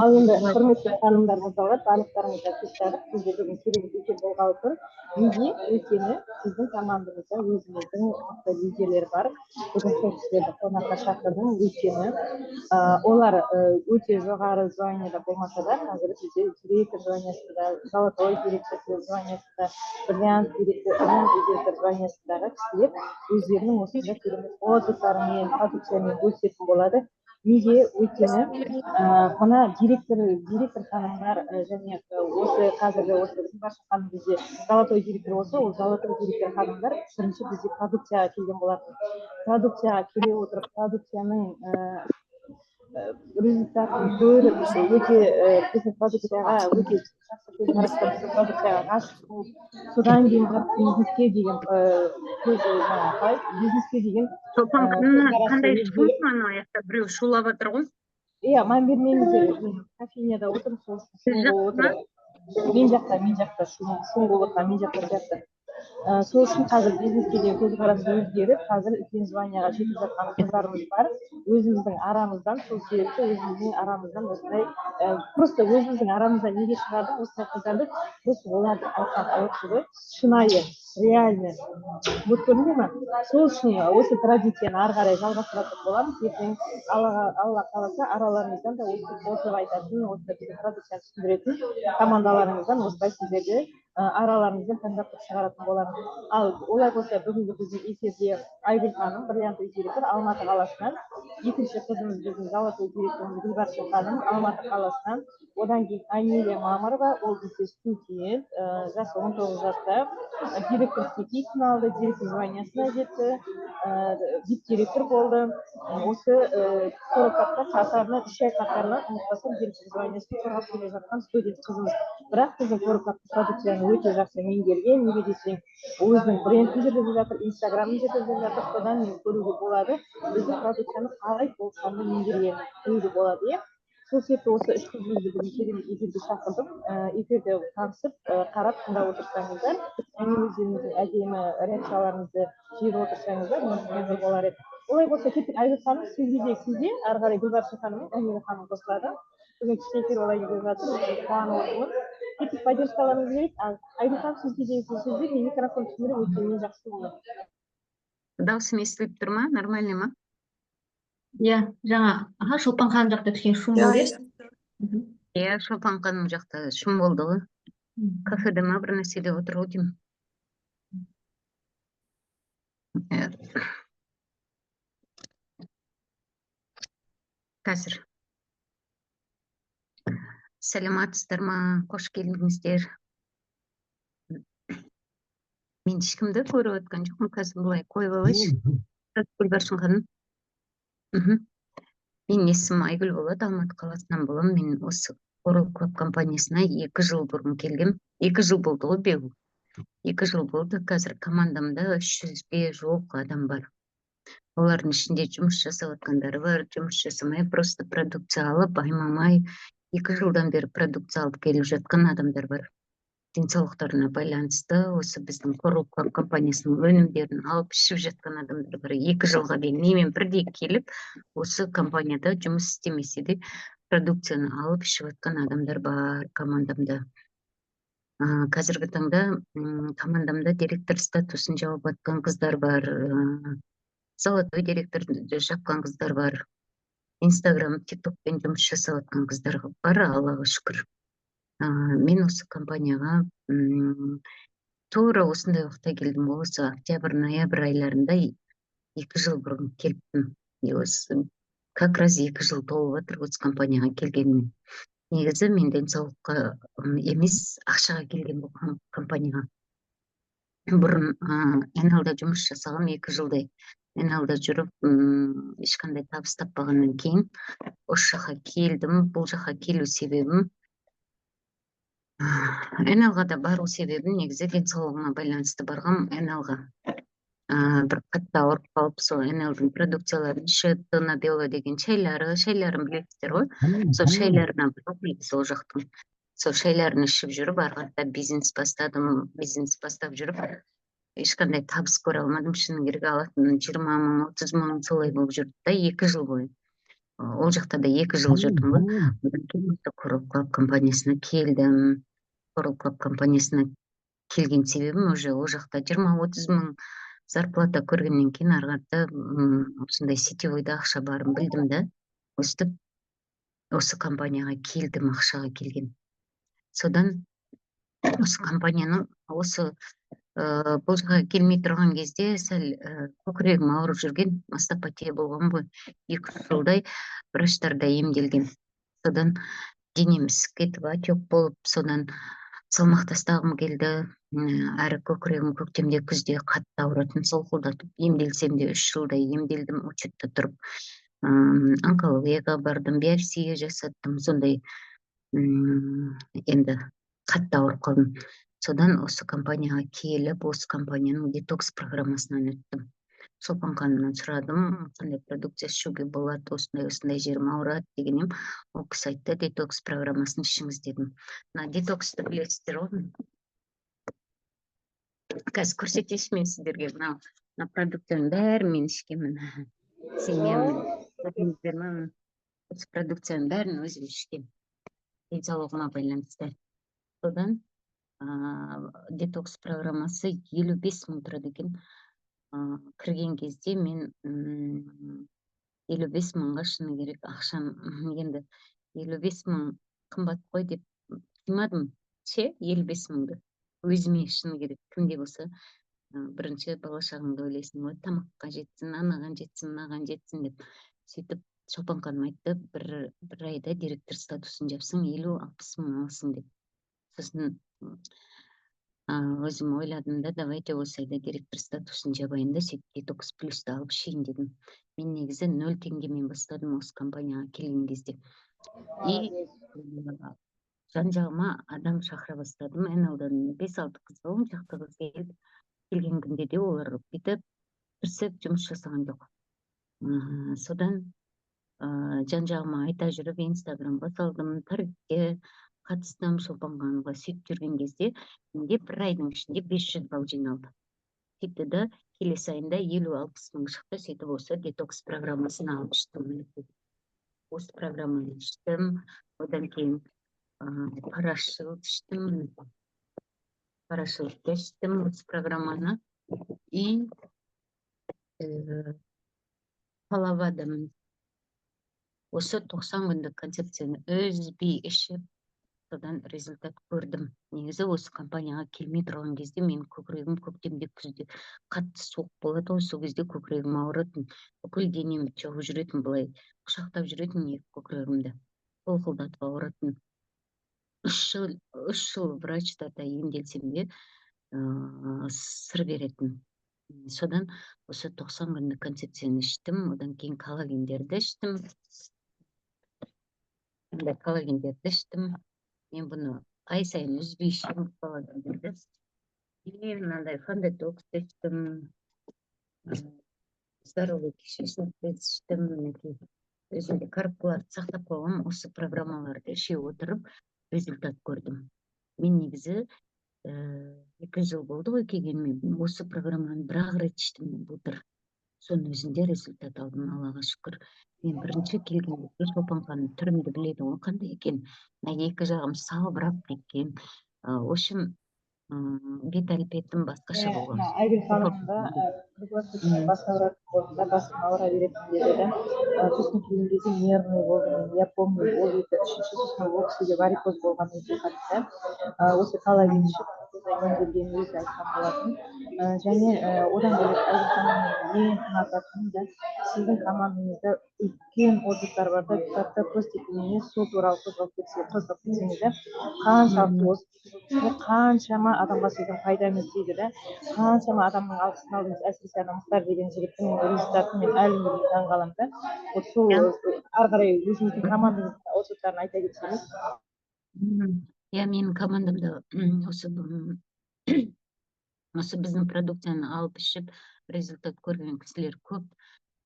Ал енді құрметті ханымдар мырзалар, барлықтарыңызға кеш жарық. Бізде бүгін керемет эфир болғалы тұр. Неге? Өйткені біздің командамызда өзіміздің мықты лидерлер бар. Бүгін сол кісілерді қонаққа шақырдым. Өйткені олар өте жоғары званиеда болмаса да, қазір бізде директор званиясында, золотой директор званиясында, бриллиант директор званиясындағы кісілер өздерінің осындай керемет отзывтарымен, продукциямен бөлісетін болады. Неге? Өйткені мына директор ханымдар және осы қазіргі осы біздің барша ханым бізде золотой директор болса, ол золотой директор ханымдар бірінші бізде продукцияға келген болатын. Продукцияға келе отырып, продукцияның результатын көріп, өте біздің продукцияға өте жақсы көзқараста біздің продукцияға ғашық болып, содан кейін барып бизнеске деген бизнеске деген қандай шум ана аяқта біреу шулап жатыр ғой. Иә, мән бермеңіздер, кофейняда отырып, сол шум болып отыр. Мен жақта шум болып отыр, мен жақта сияқты. Сол үшін қазір бизнеске деген көзқарасы өзгеріп, қазір үлкен званияға жетіп жатқан қыздарымыз бар. Өзіміздің арамыздан, сол себепті өзіміздің арамыздан осындай, просто өзіміздің арамыздан неге шығардық осындай қыздарды, просто оларды айтқан отзывы шынайы, реальный. Вот көрдіңдер ме? Сол үшін осы традицияны ары қарай жалғастыратын боламыз. Ертең Алла қаласа араларыңыздан да осы отзыв айтатын, осы продукцияны түсіндіретін командаларыңыздан осылай сіздерді араларыңыздан таңдап шығаратын боламыз. Ал олай болса бүгінгі біздің эфирде Айгүл ханым, бриллиант директор Алматы қаласынан, екінші қызымыз біздің золотой директорымыз Гүлбарша ханым Алматы қаласынан, одан кейін Анилия Мамырова, ол бізде студент, жасы 19 жаста, директорский титул алды, директор званиясына жетті, вип-директор болды. Осы қорапқа қатарынан 3 ай қатарынан ұмытпасам директор званиясын қорғап келе жатқан студент қызымыз. Бірақ біздің қорапқа продукцияны өте жақсы меңгерген, неге десең, өзінің брендін жүргізіп жатыр, инстаграмын жүргізіп жатыр, содан мен көруге болады, біздің продукцияны қалай толыққанды меңгергенін көруге болады, иә. Сол себепті осы 3 қызымызды бүгін керемет эфирге шақырдым. Эфирде танысып, қарап тыңдап отырсаңыздар, және өздеріңіздің әдемі реакцияларыңызды жіберіп отырсаңыздар, мүмкін болар еді. Олай болса кеттік, Айгүл ханым, сізде ары қарай Гүлбарша ханым мен Амира ханым қосылады. Бүгін кіші эфир олай келіп жатыр, қуанып отырмын. Кеттік, поддержкаларыңызды берейік. Айгүл ханым, сізге деген сөзді мен микрофон түсіндіріп өйткені мен жақсы болады. Дауысым естіліп тұр ма? Нормальный ма? Иә, жаңа Шолпан ханым жақта кішкене шум болды. Иә, Шолпан ханым жақта шум болды ғой. Кафеде ма бір нәрседе отыр ғой деймін. Қазір. Сәлематсыздар ма? Қош келдіңіздер. Мен ешкімді көріп өткен жоқпын, қазір бұлай қойып алайыншы. Гүлбарша ханым. Мен есімім Айгүл болады, Алматы қаласынан боламын. Мен осы Coral Club компаниясына 2 жыл бұрын келгем. 2 жыл болды ғой биыл. 2 жыл болды. Қазір командамда 300-ге жуық адам бар. Олардың ішінде жұмыс жасап жатқандары бар, жұмыс жасамай, просто продукция алып, аймамай 2 жылдан бері продукция алып келіп жатқан адамдар бар. Денсаулықтарына байланысты осы біздің Coral Club компаниясының өнімдерін алып ішіп жатқан адамдар бар. 2 жылға дейін немен бірдей келіп, осы компанияда жұмыс істемесе де продукцияны алып ішіп жатқан адамдар бар командамда. Қазіргі таңда командамда директор статусын жауап жатқан қыздар бар, золотой директор жапқан қыздар бар, Инстаграм, ТикТокпен жұмыс жасап жатқан қыздар бар, Аллаға шүкір. Мен осы компанияға тура осындай уақытта келдім. Осы октябрь-ноябрь айларында 2 жыл бұрын келдім. Как раз 2 жыл толып жатыр осы компанияға келгеніме. Негізі мен денсаулыққа емес, ақшаға келген болған компанияға. Бұрын Энелда жұмыс жасағам 2 жылдай. Энелда жүріп, ешқандай табыс таппағаннан кейін осы жаққа келдім. Бұл жаққа келу себебім, Энелға да бару себебім негізі денсаулығына байланысты барғам. Энелға бір қатты ауырып қалып, сол Энелдің продукцияларын ішіп, Донабелла деген шайларын білесіздер ғой. Сол шайларына барып, сол жақтың. Сол шайларын ішіп жүріп, арқатта бизнес бастадым. Бизнес бастап жүріп, ешқандай табыс көре алмадым. Шыны керек алатын 20 мың, 30 мың солай болып жүрді да 2 жыл бойы. ол жақта да 2 жыл жүрдім ғой. Одан кейін осы Coral Club компаниясына келдім. Coral Club компаниясына келген себебім уже ол жақта 20-30 мың зарплата көргеннен кейін ары қарата осындай сетевойда ақша барын білдім да, өстіп осы компанияға келдім, ақшаға келген. Содан осы компанияның осы бұл жаққа келмей тұрған кезде сәл көкірегім ауырып жүрген, мастопатия болған ғой, 2 жылдай врачтарда емделген. Содан денем ісіп кетіп, отек болып, содан салмақ тастағым келді. Әрі көкірегім көктемде, күзде қатты ауыратын, солқылдатып емделсем де 3 жылдай емделдім, учетта тұрып. Онкологияға бардым, биопсия жасаттым, сондай енді қатты ауырып қалдым. Содан осы компанияға келіп, осы компанияның детокс программасынан өттім. Шолпан ханымнан сұрадым, қандай продукция ішуге болады, осындай жерім ауырады деген ем. Ол кісі айтты, детокс программасын ішіңіз дедім. Мына детоксты білесіздер ғой? Қазір көрсетейінші мен сіздерге. Мына продукцияның бәрін мен ішкенмін. Сенемін. Осы продукцияның бәрін өзім ішкем. Денсаулығыма байланысты. Содан детокс программасы 55 мың тұрады екен. Кірген кезде мен 55 мыңға шыны керек ақшам, енді 55 мың қымбат қой деп қимадым, 55 мыңды өзіме шыны керек. Кімде болса бірінші бала-шағаңды ойлайсың ғой, тамаққа жетсін, анаған жетсін, мынаған жетсін деп. Сөйтіп Шолпан ханым айтты, бір айда директор статусын жапсаң 50-60 мың аласың деп. Сосын өзім ойладым да, давайте осы айда директор статусын жабайын да, сөйтіп детокс плюсты алып ішейін дедім. Мен негізі 0 теңгемен бастадым осы компанияға келген кезде. И жан-жағыма адам шақыра бастадым. НЛ-дан 5-6 қыз ба, 10 шақты қыз келіп, келген күнде де олар бүйтіп кірісіп жұмыс жасаған жоқ. Содан жан-жағыма айта жүріп, инстаграмға салдым, тарифке қатыстым, Шолпан ханымға сөйтіп жүрген кезде менде 1 айдың ішінде 500 балл жиналды. Сөйтті да келесі айында 50-60 мың шықты. Сөйтіп осы детокс программасын алып іштім. Осы программаны іштім. Одан кейін парашют іштім. Парашютты іштім осы программаны. И Палавадамын. Осы 90 күндік концепцияны үзбей ішіп, содан результат көрдім. Негізі осы компанияға келмей тұрған кезде мен көкірегім көктемде, күзде қатты суық болады, сол кезде көкірегім ауыратын, бүкіл денем жауып жүретін, былай құшақтап жүретін көкірегімді, солқылдатып ауыратын. 3 жыл врачтарда емделсем де сыр беретін. Содан осы 90 күндік концепцияны іштім, одан кейін коллагендерді іштім. Мен бұны ай сайын үзбей ішемін, коллагендерді. Мынандай фондетоксты іштім, здоровый кишечникті іштім. Өзімде карпуларды сақтап қойғам, осы программаларды іше отырып результат көрдім. Мен негізі 2 жыл болды ғой келгеніме, осы программаны бір-ақ рет іштім былтыр. Соның өзінде результат алдым, Аллаға шүкір. Мен бірінші келгенде Шолпан ханым түрімді біледі ғой, қандай екен. 2 жағым салбырап кеткен. В общем, бет әлпетім басқаша болған. Айгүл ханым да басым ауыра беретін деді. Сосын келген кезде нервный болдым. Я помню, ол екі үшінші сосын ол кісіге варикоз болған өте қатты. Осы коллаген ішіп емделгенін өзі айтқан болатын. Және одан бөлек Айгүл ханымның ең ұнататыным да сіздің командаңызда үлкен отзывтар бар да, кітапта постепенно сол туралы қозғап кетсеңіз, қаншалықты қаншама адамға сіздің пайдаңыз тиді да, қаншама адамның алғысын алдыңыз, әсіресе Мұхтар деген жігіттің результатын мен әлі күнге таңғаламын да. Вот сол ары қарай өзіңіздің командаңыздың отзывтарын айта кетсеңіз. Я менің командамда осы біздің продукцияны алып ішіп результат көрген кісілер көп.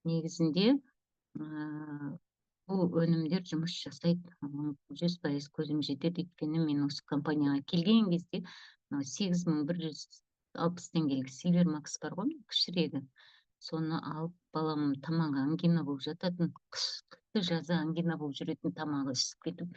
Негізінде бұл өнімдер жұмыс жасайды, 100% көзім жетеді. Өйткені мен осы компанияға келген кезде 8160 теңгелік Silver Max бар ғой, кішірегі. Соны алып балам тамағы ангина болып жататын, жазы ангина болуп жүрөтүн, тамагы ысып кетип,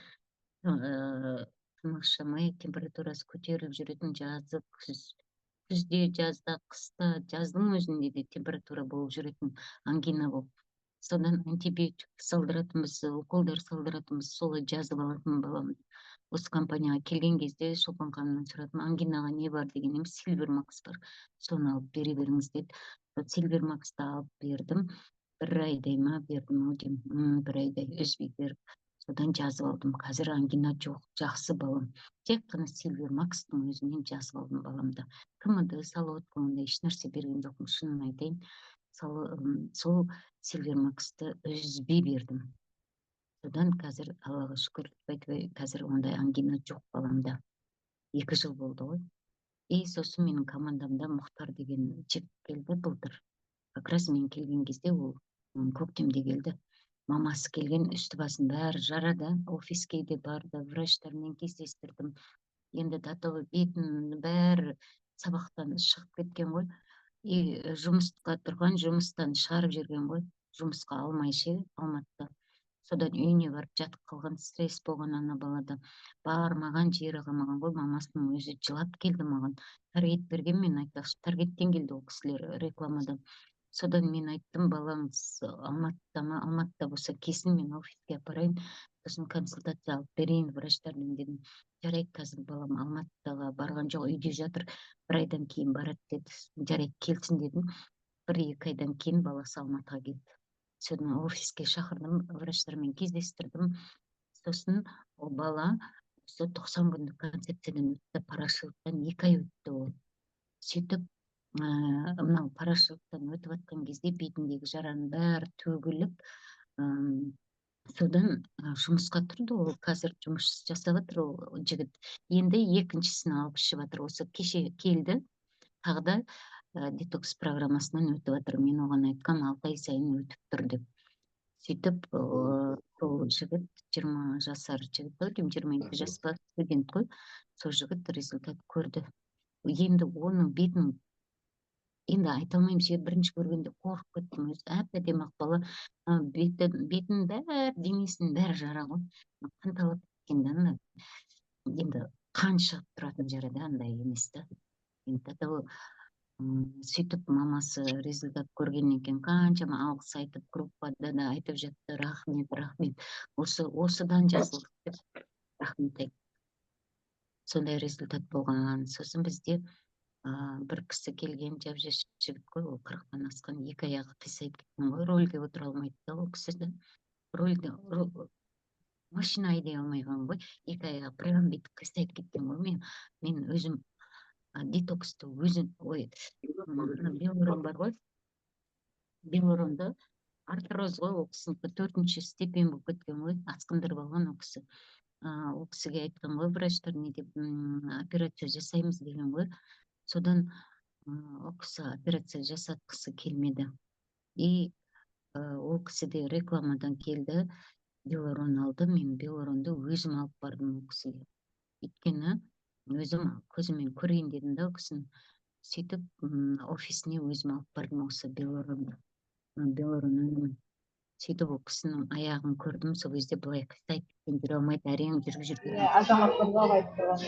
тыныкшамай, температурасы көтөрүлүп жүрөтүн, жазы, күздө, жазда, кышта, жаздын өзүндө да температура болуп жүрөтүн, ангина болуп. Содан антибиотик салдыратынбыз, уколдор салдыратынбыз, солай жазып алатын балам. Осы компанияга келген кезде Шолпан ханымдан сурадым, ангинага не бар деген, эми Silvermax бар, сону алып бере бериңиз деп. Silvermax'ты алып бердим. Бир айдай ма бердим, дейм, бир айдай үзбөй берип, содан жазып алдым. Казыр ангина жок, жакшы балам. Тек гана Silvermax'тын өзүнөн жазып алдым баламда. КМД салып атканда эч нерсе берген жокмун, шынын айтайын. Сол Silvermax'ты үзбөй бердим. Содан казыр Аллага шүкүр, казыр ондай ангина жок баламда. 2 жыл болду го. Сосын менин командамда Мухтар деген жигит келди былтыр. Как раз мен келген кезде ол көктемде келди. Мамасы келген, үстү басын баары жарада, офиске де барды, врачтар менен кездештирдим. Енді татыбы бетин баары сабактан шығып кеткен ғой. Жумушка турган, жумуштан шығарып жүрген ғой. Жумушка алмайшы Алматыда. Содан үйүнө барып жатып калган, стресс болгон ана балада. Баармаган, жери калмаган ғой. Мамасынын өзү жылап келди мага. Таргет берген, мен айтпакчы, таргеттен келди ол кисилер рекламадан. Содан мен айттым, балаңыз Алматыдамы? Алматыда болсо кесин мен офиске апарайын, сосын консультация алып берейин врачтардан дедим. Жарайт, казыр балам Алматыдага барган жок, үйдө жатыр, 1 айдан кийин барат деди. Жарайт, келсин дедим. 1-2 айдан кийин баласы Алматыга келди. Содан офиске шакырдым, врачтар менен кездештирдим. Сосын ол бала 90 күндүк концепциядан өттү, порошоктон 2 ай өттү ол. Сөйтүп, мына порошоктон өтүп аткан кезде бетиндеги жаранын баары төгүлүп, содан жумушка турду. Ол казыр жумуш жасап атыр ол жигит. Энди экинчисин алып ишип атыр. Осы кеше келди. Тагы да детокс программасынан өтүп атыр. Мен оған айткам, 6 ай сайын өтүп тур деп. Сөйтүп, сол жигит 20 жашар жигит, 22 жашка студент кой. Сол жигит результат көрдү. Енді оның бетінің, енді айта алмайм, бірінші көргенде қорқып кеттім. Өзі әп-әдемі ақ бала, бетінің бәрі, денесінің бәрі жара ғой. Қанталап кеткенде ана, енді қан шығып тұратын жері да, андай емес та. Енді сөйтіп мамасы результат көргеннен кейін қаншама алғыс айтып, группада да айтып жатты, рахмет, рахмет. Осыдан жазылдық деп рахмет айтты. Сондай результат болған. Сосын бізде бір кісі келген, жап-жас жігіт қой, ол 40-тан асқан, 2 аяғы қисайып кеткен ғой, рөлге отыра алмайды да ол кісі де. Рөлде машина айдай алмайған ғой, 2 аяғы прям бүйтіп қисайып кеткен ғой. Мен өзім детоксты белорон бар ғой, белоронды артроз ғой, ол кісінікі 4-ші степень болып кеткен ғой, асқындырып алған ол кісі. Ол кісіге айтқан ғой врачтар, не деп, операция жасаймыз деген ғой. Содан ол кісі операция жасатқысы келмеді. Ол кісі де рекламадан келді, белорон алды. Мен белоронды өзім алып бардым ол кісіге. Өйткені өзім көзіммен көрейін дедім да ол кісіні. Сөйтіп, офисіне өзім алып бардым осы белорон өнімін. Сөйтіп, ол кісінің аяғын көрдім, сол кезде былай қисайып кеткен, жүре алмайды, әрең жүріп жүрген. Азаматтарға айтып тұрған.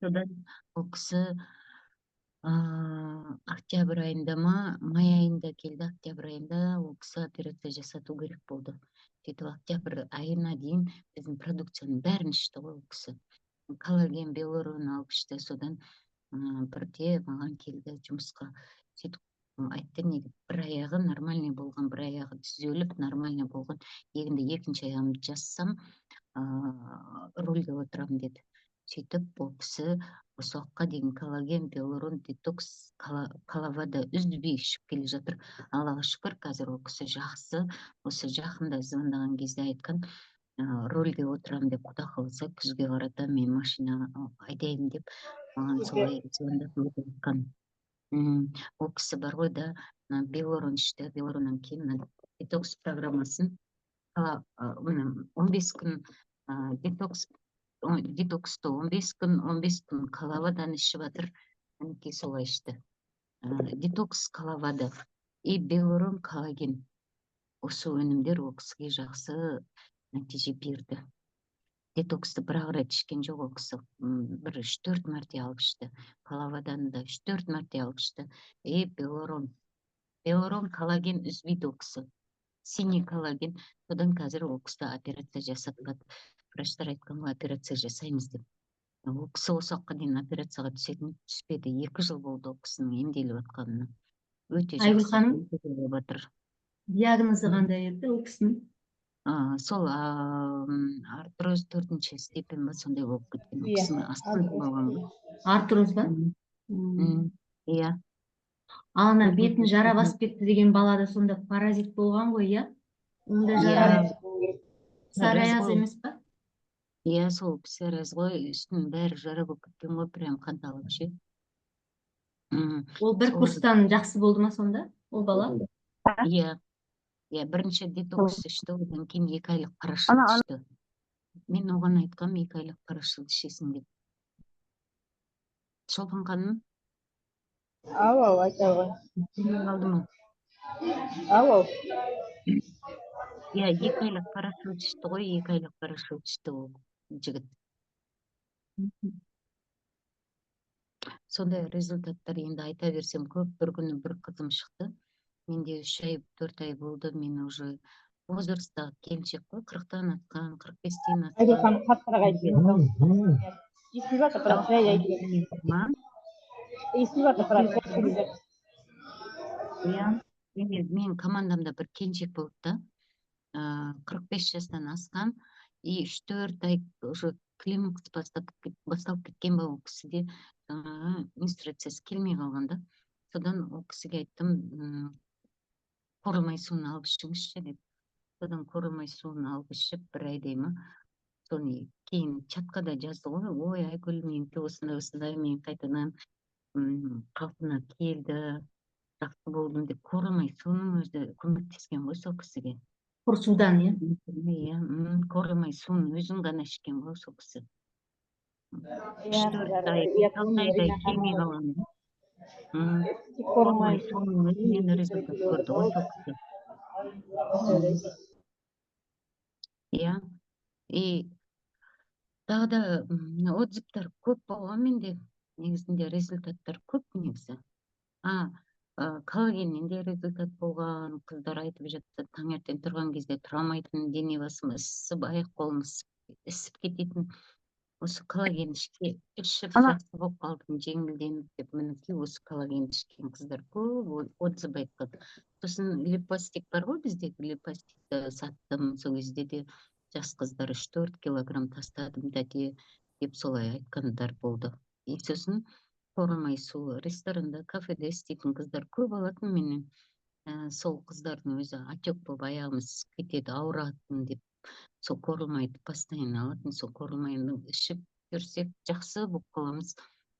Содан ол кісі октябрь айында ма, май айында келді. Октябрь айында ол кісі операция жасату керек болды. Сөйтіп, октябрь айына дейін біздің продукцияның бәрін ішті ғой ол кісі. Коллаген, белорон алып ішті. Содан бірде маған келді жұмысқа. Сөйтіп айтты, неге 1 аяғы нормальный болған, 1 аяғы түзеліп нормальный болған. Егінде 2-ші аяғымды жазсам, рөлге отырам деді. Сөйтіп, ол кісі осы уақытқа дейін коллаген, белорон, детокс, калавада үзбей ішіп келе жатыр. Аллаға шүкір, қазір ол кісі жақсы. Осы жақында звондаған кезде айтқан, рөлге отырам деп, Құда қаласа күзге қарата мен машина айдаймын деп, маған солай звондап айтқан. Ол кісі бар ғой да, белорон ішті, белороннан кейін детокс программасын 15 күн детоксты 15 күн калавадан ішіп жатыр. Әнекей солай ішті. Детокс калавада и белорон коллаген. осы өнімдер ол кісіге жақсы нәтиже берді. Детоксты бір-ақ рет ішкен жоқ ол кісі. Бір 3-4 мәрте алып ішті. Палавадан да 3-4 мәрте алып ішті. Белорон коллаген үзбейді ол кісі. Синий коллаген. Содан қазір ол кісі операция жасатылады. Врачтар айтқан ғой, операция жасаймыз деп. Ол кісі осы уақытқа дейін операцияға түспеді. 2 жыл болды ол кісінің емделіп жатқанына. Өте Айгүл жақсы ханым, емделіп жатыр. диагнозы қандай еді ол кісінің? Сол артроз 4-ші степень ба сондай болып кеткен. Ол Иә, кісінің астында болған ғой. Артроз ба? Иә. Ана бетін жара басып кетті деген балада сонда паразит болған ғой, иә? Онда жара псориаз емес па? Иә, сол псориаз ғой, үстінің бәрі жара болып кеткен ғой, прям қанталап ше. Ол бір курстан жақсы болды ма сонда, ол бала? Иә, бірінші детокс ішті, одан кейін 2 айлық қарашыл ішті. Мен оған айтқам 2 айлық қарашыл ішесің деп. Шолпан ханым, Ау, айта ғой. қалды ма? Ау. Иә, 2 айлық қарашыл ішті ғой, 2 айлық қарашыл ішті ол жігіт. Сондай результаттар енді айта берсем көп. Бір күні бір қызым шықты. Менде 3 ай, 4 ай болды. Мен уже возрастағы келіншек қой, 40-тан асқан, 45-тен Айгүл асқан. ханым қаттырақ айтты. Естіліп жатыр, бірақ жай айтып. Естіліп жатыр, бірақ жай. Иә, мен командамда бір келіншек болды да. 45 жастан асқан, и 3-4 ай уже климакс басталып кеткен ба, ол кісіде менструациясы келмей қалған да. Содан ол кісіге айттым, қорылмай суын алып ішіңізші деп. Содан қорылмай суын алып ішіп, 1 айдай ма, соны кейін чаткада жазды ғой, ой, Айгүл, менікі осындай, мен қайтадан қалпына келді, жақсы болдым деп. Қорылмай суының өзі көмектескен ғой сол кісіге. Құрсудан, иә? Иә, қорылмай суын өзін ғана ішкен ғой сол кісі. 3-4 ай, 6 айдай келмей қалған. Қорылмай суының өзінен результат көрді ғой сол кісі. Иә, и тағы да отзывтар көп болған менде. Негізінде результаттар көп негізі. Коллагеннен де результат болған, қыздар айтып жатты, таңертең тұрған кезде тұра алмайтын, дене басым ісіп, аяқ қолым ісіп кететін. Осы коллаген ішіп жақсы болып қалдым, жеңілденіп деп, мінекей осы коллаген ішкен қыздар көп отзыв айтқан. Сосын липостик бар ғой, біздегі липостикті саттым, сол кезде де жас қыздар 3-4 килограмм тастадым дәде деп солай айтқандар болды. И сосын қорылмай су ресторанда, кафеде істейтін қыздар көп алатын менен. Сол қыздардың өзі отек болып аяғымыз кетеді, ауыратын деп. Сол қорылмайды постоянно алатын, сол қорылмайды ішіп жүрсек жақсы болып қаламыз.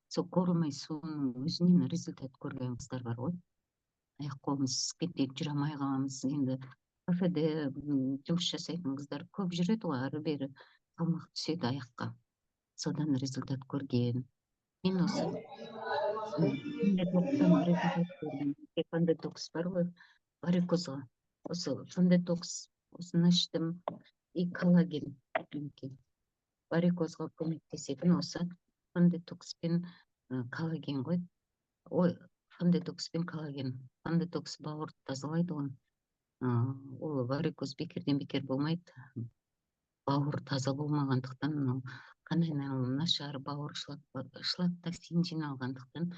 Сол қорылмай суының өзінен результат көрген қыздар бар ғой. Аяқ қолымыз кетпейді, жүре алмай қаламыз. Енді кафеде жұмыс жасайтын қыздар көп жүреді ғой, ары бері салмақ түседі аяққа. Содан результат көрген. Мен осы фондетокс бар ғой, варикозға. Осы фондетокс, осыны іштім, и коллаген. Варикозға көмектесетін осы фондетокс пен коллаген ғой. Ой, фондетокс пен коллаген. Фондетокс бауырды тазалайды ғой. Ол варикоз бекерден бекер болмайды. Бауыр таза болмағандықтан, қан айналымы нашар, бауыр шлактоксин жиналғандықтан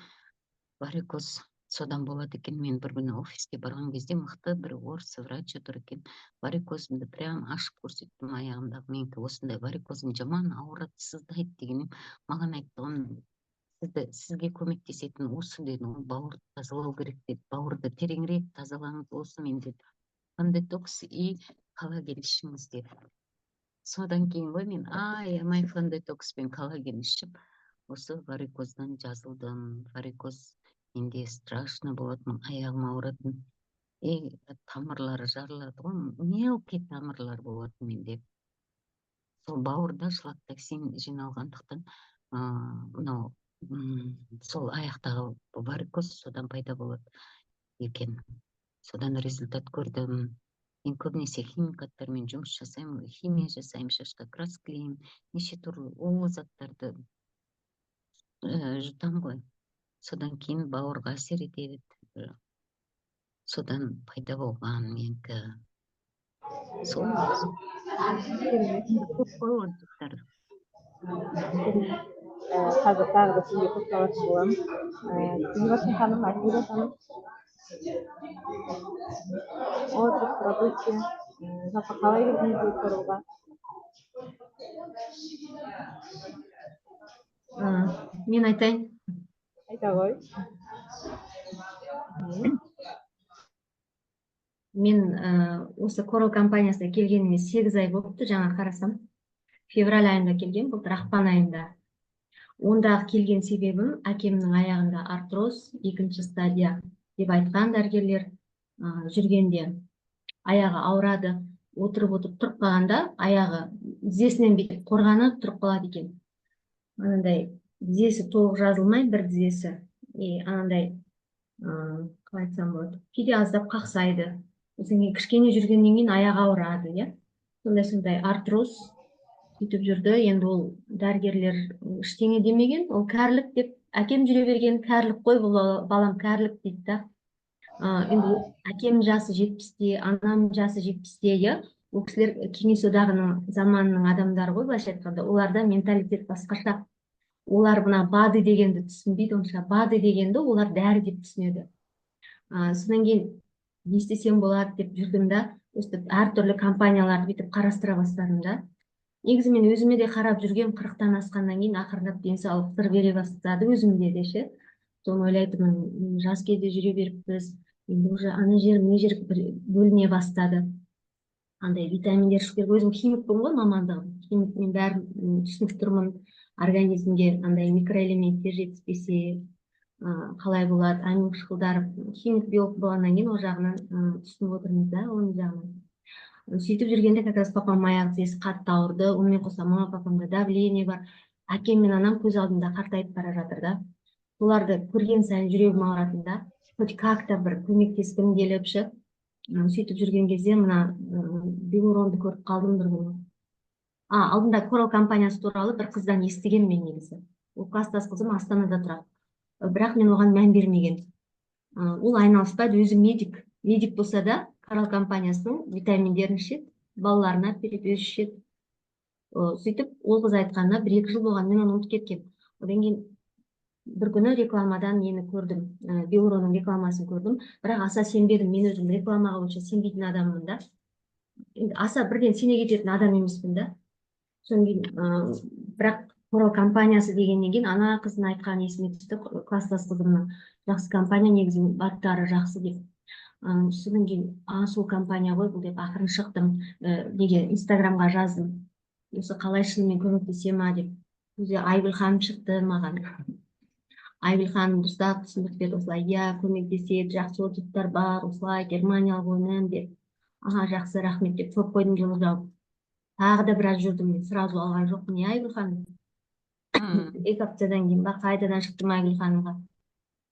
варикоз содан болады екен. Мен бір күні офиске барған кезде мықты бір орыс врач отыр екен. Варикозымды прям ашып көрсеттім аяғымдағы. Менікі осындай варикозым жаман ауырады, сыздайды дегенім. Маған айтты, сізге көмектесетін осы деді, бауырды тазалау керек деді. Бауырды тереңірек тазалаңыз, осы мен деді. Фондетокс и коллаген ішіңіз деді. Содан кейін ғой мен аямай фондетокс пен коллаген ішіп, осы варикоздан жазылдым. Варикоз менде страшно болатын, аяғым ауыратын. Тамырлары жарылады ғой, мелкий тамырлар болатын менде. Сол бауырда шлактоксин жиналғандықтан, сол аяқтағы варикоз содан пайда болады екен. Содан результат көрдім. Мен көбінесе химикаттармен жұмыс жасаймын, химия жасаймын, шашқа краскілеймін, неше түрлі улы заттарды жұтам ғой. Содан кейін бауырға әсер етеді. Содан пайда болған менікі. Сол көп қой ол заттар. Қазір тағы да сізге тоқталатын боламын. Гүлбаршын ханым, Айгүл ханым. Отзыв, продукция. Жалпы қалай келдіңіз Корлға? Мен айтайын. Айта ғой. Мен осы Корал компаниясына келгеніме 8 ай болыпты, жаңа қарасам. Февраль айында келген, былтыр ақпан айында. Ондағы келген себебім әкемнің аяғында артроз, 2-ші стадия деп айтқан дәрігерлер. Жүргенде аяғы ауырады, отырып тұрып қалғанда аяғы тізесінен бүйтіп қорғанып тұрып қалады екен. Анандай тізесі толық жазылмай, бір тізесі. Анандай қалай айтсам болады, кейде аздап қақсайды. Одан кейін кішкене жүргеннен кейін аяғы ауырады, сондай артроз сөйтіп жүрді. Енді ол дәрігерлер ештеңе демеген, ол кәрілік деп, әкем жүре берген кәрілік қой, бұл балам кәрілік дейді да. Енді әкем жасы 70-те, анам жасы 70-те, ол кісілер Кеңес одағының заманының адамдары ғой, былайша айтқанда. Оларда менталитет басқаша. Олар мына БАДы дегенді түсінбейді, онша БАДы дегенді олар дәрі деп түсінеді. Содан кейін не істесем болады деп жүрдім да, өстіп әртүрлі компанияларды бүйтіп қарастыра бастадым да. Негізі мен өзіме де қарап жүргем, 40-тан асқаннан кейін ақырындап денсаулық сыр бере бастады өзімде де ше. Соны ойлайтынмын, жас кезде жүре беріппіз, енді уже ана жер, мына жер бөліне бастады. Андай витаминдер ішу керек. Өзім химикпін ғой мамандығым. Химикмен бәрін түсініп тұрмын. Организмге андай микроэлементтер жетіспесе қалай болады, амин қышқылдар. Химик биолог болғаннан кейін ол жағынан түсініп отырмыз да, оның жағынан. Сөйтіп жүргенде как раз папам аяқ тізесі қатты ауырды. Онымен қоса мама папамда давление бар. Әкем мен анам көз алдымда қартайып бара жатыр да. Соларды көрген сайын жүрегім ауыратын да. Хоть как-то бір көмектескім келіп ше. Сөйтіп жүрген кезде мына Белуронды көріп қалдым бір күні. Алдында Корал компаниясы туралы бір қыздан естіген мен негізі. Ол класстас қызым Астанада тұрады. Бірақ мен оған мән бермеген. Ол айналыспайды, өзі медик. Медик болса да, Корал компаниясының витаминдерін ішеді, балаларына беріп өзі ішеді. Сөйтіп, ол қыз айтқанына 1-2 жыл болған, мен оны ұмытып кеткен. Одан кейін бір күні рекламадан нені көрдім, Белуронның рекламасын көрдім, бірақ аса сенбедім. Мен өзім рекламаға онша сенбейтін адаммын да. Аса бірден сене кететін адам емеспін да. Содан кейін, бірақ Корал компаниясы дегеннен кейін ана қыздың айтқан есіме түсті, класстас қызымның. Жақсы компания, негізі баттары жақсы деп. Содан кейін, сол компания ғой бұл деп ақырын шықтым. Неге Инстаграмға жаздым. Осы қалай шынымен көмектесе ма деп. Өзі Айгүл ханым шықты маған. Айгүл ханым дұрыстап түсіндіріп берді, осылай, көмектеседі, жақсы отзывтар бар, осылай, Германиялық өнім деп. Жақсы, рахмет деп көп қойдым жылы жауып. Тағы да біраз жүрдім, мен сразу алған жоқпын, Айгүл ханым. 2 аптадан кейін қайтадан шықтым Айгүл ханымға.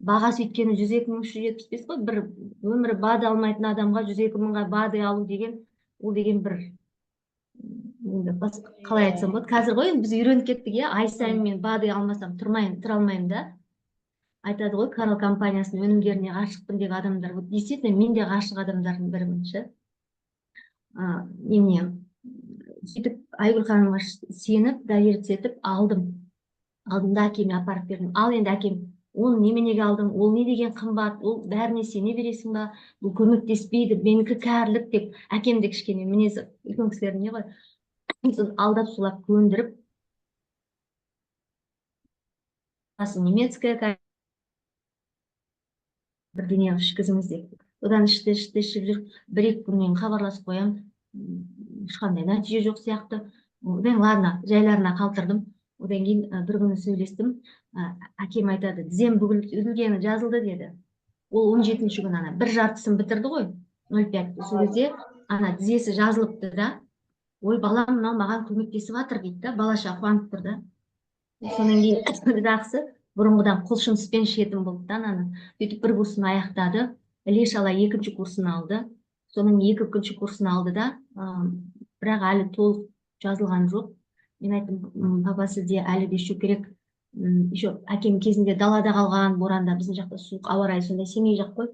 Бағасы өйткені 102.375 қой, бір өмірі БАДы алмайтын адамға 102.000-ға БАДы алу деген, ол деген бір, қалай айтсам болады, қазір ғой біз үйреніп кеттік, ай сайын мен БАДы алмасам тұра алмаймын да. Айтады ғой, Корал компаниясының өнімдеріне ғашықпын деп адамдар. Действительно, мен де ғашық адамдардың бірімін ше. Сөйтіп Айгүл ханымға сеніп, довериться етіп алдым. Алдында әкеме апарып бердім. Ал енді әкем, оны неменеге алдың, ол не деген қымбат, ол бәріне сене бересің ба, бұл көмектеспейді, менікі кәрілік деп, әкемде кішкене мінезі, үлкен кісілердің не ғой, алдап сулап көндіріп, немецкая бірдеңе ішкізіңіз деп. Одан ішті ішіп жүр, 1-2 күннен хабарласып қоям, ешқандай нәтиже жоқ сияқты. Одан ладно, жайларына қалтырдым. Одан кейін бір күні сөйлестім. Әкем айтады, тізем үзілгені жазылды деді. Ол 17-ші күн ана, 1/2-сын бітірді ғой, 0,5. Сол кезде ана тізесі жазылыпты да. Ой, балам мынау маған көмектесіп жатыр дейді да, балаша қуанып тұр да. Содан кейін жақсы, бұрынғыдан құлшыныспен ішетін болды да ананы. Сөйтіп 1 курсын аяқтады, іле-шала 2-ші курсын алды. Соның 2-ші курсын алды да, бірақ әлі толық жазылған жоқ. Мен айттым, папа сізде әлі де еще керек. Еще әкем кезінде далада қалған, боранда, біздің жақта суық ауа райы сондай, Семей жақ қой.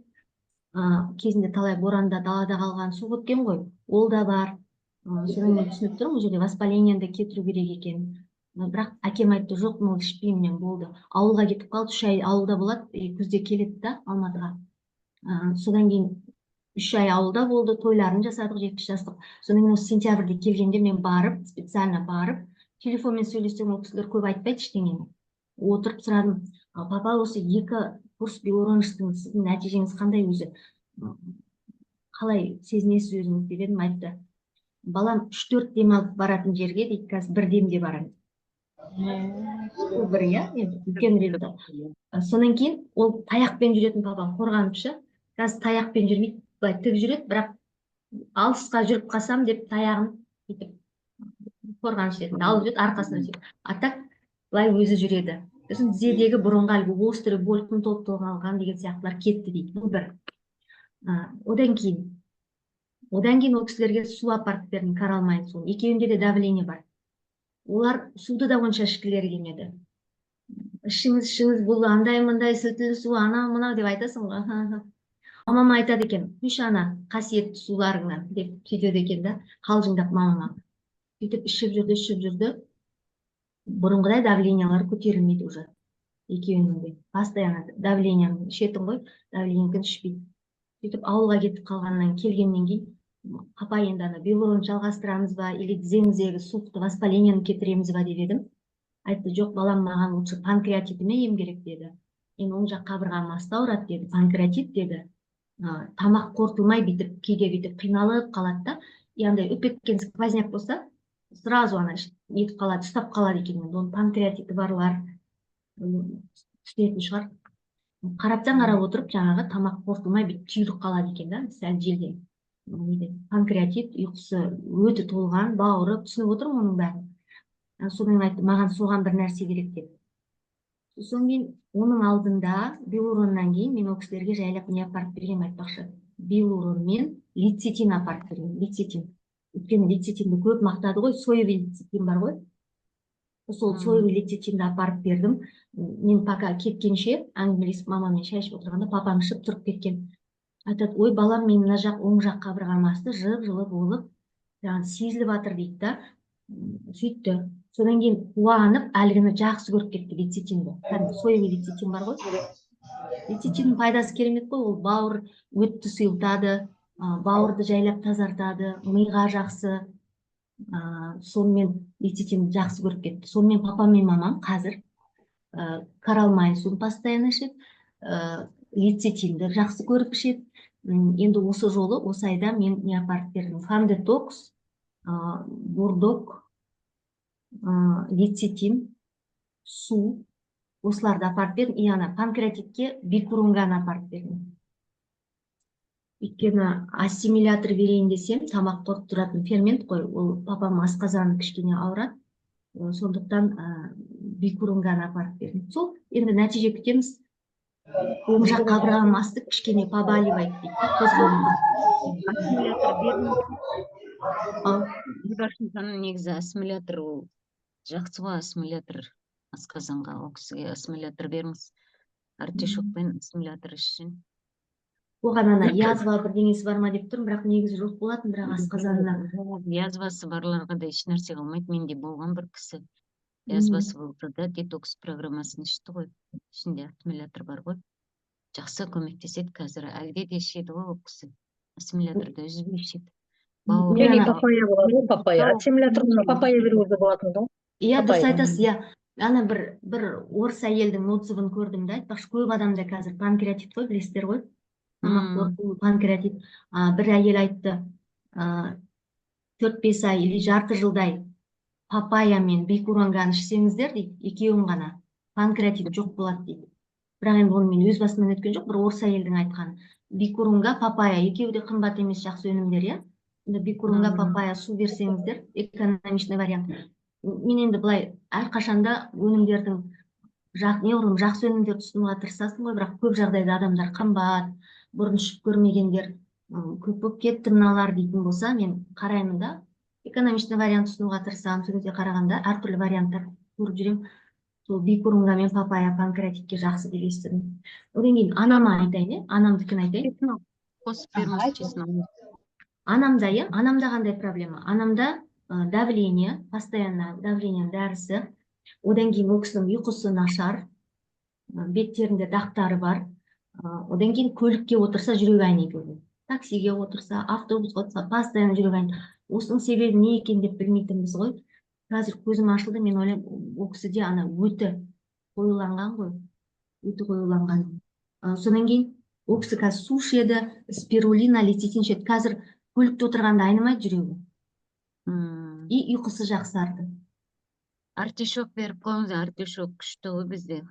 Кезінде талай боранда далада қалған, суық өткен ғой. Ол да бар. Содан мен түсініп тұрмын, бұл жерде воспалениені кетіру керек екен. Бірақ әкем айтты, жоқ, ол ішпеймін, болды. Ауылға кетіп қалды, 3 ай ауылда болады, күзде келеді да Алматыға. Содан кейін 3 ай ауылда болды, тойларын жасадық, 70 жастық. Содан кейін осы сентябрьде келгенде мен барып, специально барып, телефонмен сөйлессем, ол кісілер көп айтпайды ештеңені. Отырып сұрадым, папа, осы 2 курс биоронштың сіздің нәтижеңіз қандай өзі? Қалай сезінесіз өзіңізді дедім, айтты. Балам 3-4 демалып баратын жерге дейді, қазір 1 демде барамын. Ол бір, үлкен результат. Сонан кейін ол таяқпен жүретін папам, қорғанымшы. Қазір таяқпен жүрмейді, былай тік жүреді, бірақ алысқа жүріп қалсам деп таяғын бүйтіп қорғаныш ретінде алып жүреді, арқасына сөйтіп. А так былай өзі жүреді. Сосын тізедегі бұрынғы әлгі острый боль, күн толған деген сияқтылар кетті дейді. Бұл бір. Одан кейін ол кісілерге су апарып бердім, қаралмайды су. Екеуінде де давление бар. Олар суды да онша ішкілері келмеді. Ішіңіз бұл андай-мындай сілтілі су, ана-мына деп айтасың ғой. Мамама айтады екен, құйш ана, қасиетті суларыңнан деп сөйтеді екен да, қалжыңдап мамама. Сөйтіп ішіп жүрді. Бұрынғыдай давлениялары көтерілмейді уже. Екеуінің де. Постоянно давленияны ішетін ғой, давлениякін ішпейді. Сөйтіп ауылға кетіп қалғаннан келгеннен кейін, папа енді биолорын жалғастырамыз ба, или тізеңіздегі суықты воспалениені кетіреміз ба деп едім. Айтты, жоқ, балам, маған лучше панкреатитіме ем керек деді. Мен оң жақ қабырғам асты ауырады деді, панкреатит деді. Тамақ қорытылмай бүйтіп, кейде бүйтіп қиналып қалады да, андай өпеткен сквозняк болса, сразу нетіп қалады, ұстап қалады екен. Оның панкреатиті барлар түсінетін шығар. Қараптан қарап отырып, жаңағы тамақ қорытылмай бүйтіп түйіліп қалады екен да, сәл желден. Панкреатит, ұйқысы өте толған, бауыры, түсініп отырмын оның бәрін. Содан айтты, маған соған бір нәрсе керек деп. Содан кейін оның алдында биороннан кейін мен ол кісілерге жайлап не апарып берген айтпақшы. Биорон мен лецитин апарып берген. Лецитин. Өйткені лецитинді көп мақтады ғой, соевый лецитин бар ғой. Сол соевый лецитинді апарып бердім. Мен пока кеткенше, әңгімелесіп мамамен шай ішіп отырғанда, папам ішіп тұрып кеткен. Айтады, ой, балам, мен мына жақ, оң жақ қабырғам асты, жып-жылы болып, сезіліп жатыр дейді да. Сөйтті. Содан кейін қуанып, әлгіні жақсы көріп кетті лецитинді. Соевый лецитин бар ғой. Лецитиннің пайдасы керемет қой, ол бауыр өтті сұйылтады, бауырды жайлап тазартады, миға жақсы. Сонымен лецитинді жақсы көріп кетті. Сонымен папам мен мамам қазір қаралмай суын постоянно ішеді, лецитинді жақсы көріп ішеді. Енді осы жолы, осы айда мен не апарып бердім? Фамдетокс, бурдок, лецитин, су, осыларды апарып бердім. И ана панкреатитке бикурунганы апарып бердім. Өйткені ассимилятор берейін десем, тамақ қорып тұратын фермент қой, ол папам асқазаны кішкене ауырады. Сондықтан бикурунганы апарып бердім. Сол, енді нәтиже күтеміз. Оң жақ қабырғам асты, кішкене побаливайды дейді, қозғалмайды. Ассимилятор бердім. Негізі ассимилятор ол жақсы ғой, ассимилятор асқазанға, ол кісіге ассимилятор беріңіз. Артишокпен ассимилятор ішсін. Оған ана язва бірдеңесі бар ма деп тұрмын, бірақ негізі жоқ болатын, бірақ асқазанына. Язвасы барларға да еш нәрсе қалмайды. Менде болған бір кісі язвасы болды да, детокс программасын ішті ғой. Ішінде ассимилятор бар ғой. Жақсы көмектеседі қазір. Әлде де ішеді ғой ол кісі. Ассимиляторды үзбей ішеді. Папайя болады, папайя. Ассимиляторды папайя беруге болатын да. Иә, дұрыс айтасыз, иә. Ана бір орыс әйелдің отзывын көрдім да, айтпақшы, көп адамда қазір панкреатит қой, білесіздер ғой. Панкреатит. Бір әйел айтты, 4-5 ай или жарты жылдай папайя мен бикурунганы ішсеңіздер дейді, екеуін ғана панкреатит жоқ болады дейді. Бірақ енді оны мен өз басымнан өткен жоқ, бір орыс әйелдің айтқан. Бикурунга, папайя, екеуі де қымбат емес, жақсы өнімдер, иә. Бикурунга, папайя су берсеңіздер, экономичный вариант. Мен енді былай әрқашанда өнімдердің жақсы өнімдерді ұсынуға тырысасың ғой, бірақ көп жағдайда адамдар қымбат, бұрын ішіп көрмегендер көп болып кетті мыналар дейтін болса, мен қараймын да, экономичный вариант ұсынуға тырысамын. Сол кезде қарағанда әртүрлі варианттар көріп жүремін. Сол бикурунга мен папайя панкреатитке жақсы деп естідім. Одан кейін анама айтайын, анамдікін айтайын. Чеснок. Қосып беріңіз чеснок. Анамда, анамда қандай проблема? Анамда давление, постоянно давление дәрісі, одан кейін ол кісінің ұйқысы нашар, беттерінде дақтары бар, одан кейін көлікке отырса жүрегі айниды. Таксиге отырса, автобусқа отырса, постоянно жүрегі айниды. Осының себебі не екен деп білмейтінбіз ғой. Қазір көзім ашылды, мен ойлаймын, ол кісіде ана өті қоюланған ғой, өті қоюланған. Содан кейін ол кісі қазір су ішеді, спирулина, лецитин ішеді. Қазір көлікте отырғанда айнымайды жүрегі. И ұйқысы жақсарды. Артишок беріп қойыңыз, артишок күшті ғой бізде.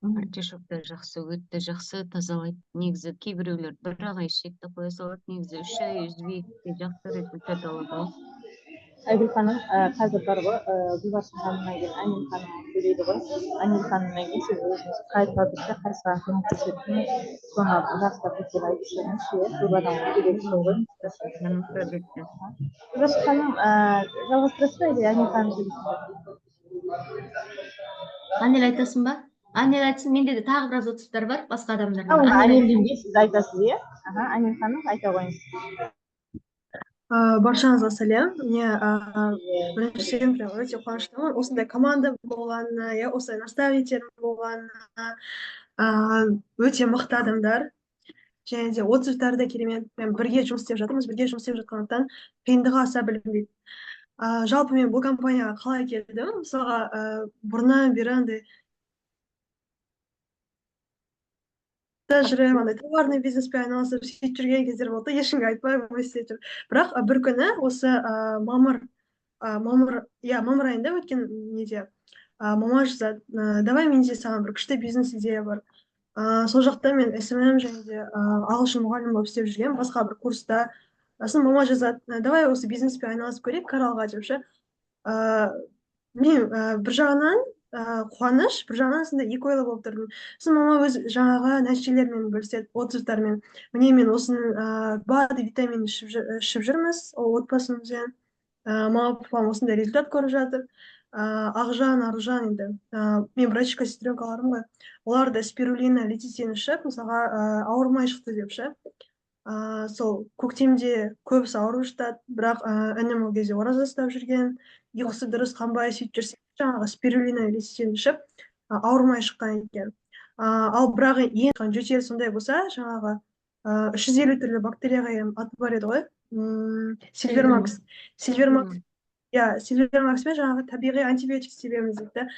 Артишокта жақсы, өтті жақсы тазалайды. Негізі кейбіреулер бір ақ ішеді де қоя салады. Негізі 3 ай үзбейді, жақсы результат алады. Айгүл ханым, қазір бар ғой, Гүлбаршын ханымнан кейін Анил ханым сөйлейді ғой. Анил ханымнан кейін сіз өзіңіз қай продуктқа қайсыға көмектесетінін соны жақсылап өтеп айтып жүріңіз, иә, көп адамға керегі сол ғой. Гүлбаршын ханым, жалғастырасыз ба, или Анил ханым сөйлейсіз? Анел айтасың ба? Анел айтсын, менде де тағы біраз ұтыстар бар, басқа адамдар. Анелден кейін сіз айтасыз, иә? Анил ханым, айта қойыңыз. Баршаңызға сәлем. Біріншіден прям өте қуаныштымын. Осындай команда болғанына, осындай наставниктер болғанына, өте мықты адамдар. Және де отзывтары да керемет. Бірге жұмыс істеп жатырмыз, бірге жұмыс істеп жатқандықтан қиындығы аса білінбейді. Жалпы мен бұл компанияға қалай келдім? Мысалға, бұрыннан бері андай жүрем, андай товарный бизнеспен айналысып сөйтіп жүрген кездер болды, ешкімге айтпай өстіп жүр. Бірақ бір күні осы мамыр айында өткен неде мама жазады, давай менде саған бір күшті бизнес идея бар. Сол жақта мен SMM және де ағылшын мұғалім болып істеп жүрген, басқа бір курста. Сосын мама жазады, давай осы бизнеспен айналысып көрейік, Каралға деп ше. Мен бір жағынан қуаныш, бір жағынан сонда екі ойлы болып тұрдым. Сосын мама өз жаңағы нәтижелермен бөліседі, отзывтармен. Міне мен осының БАД витамин ішіп жүрміз, ол отбасымызбен. Мама папам осындай результат көріп жатыр. Ақжан, Аружан енді. Мен врачка сестренкаларым ғой. Олар да спирулина, лецитин ішіп, мысалға ауырмай шықты деп ше. Сол көктемде көбісі ауырып жатады, бірақ інім ол кезде ораза ұстап жүрген, ұйқысы дұрыс қанбай сөйтіп жүрсе, жаңағы спирулина лецитин ішіп ауырмай шыққан екен. Ал бірақ ең жөтелі сондай болса, жаңағы 350 түрлі бактерияға аты бар еді ғой. Сильвермакс. Сильвермакспен жаңағы табиғи антибиотик себеміз дейді.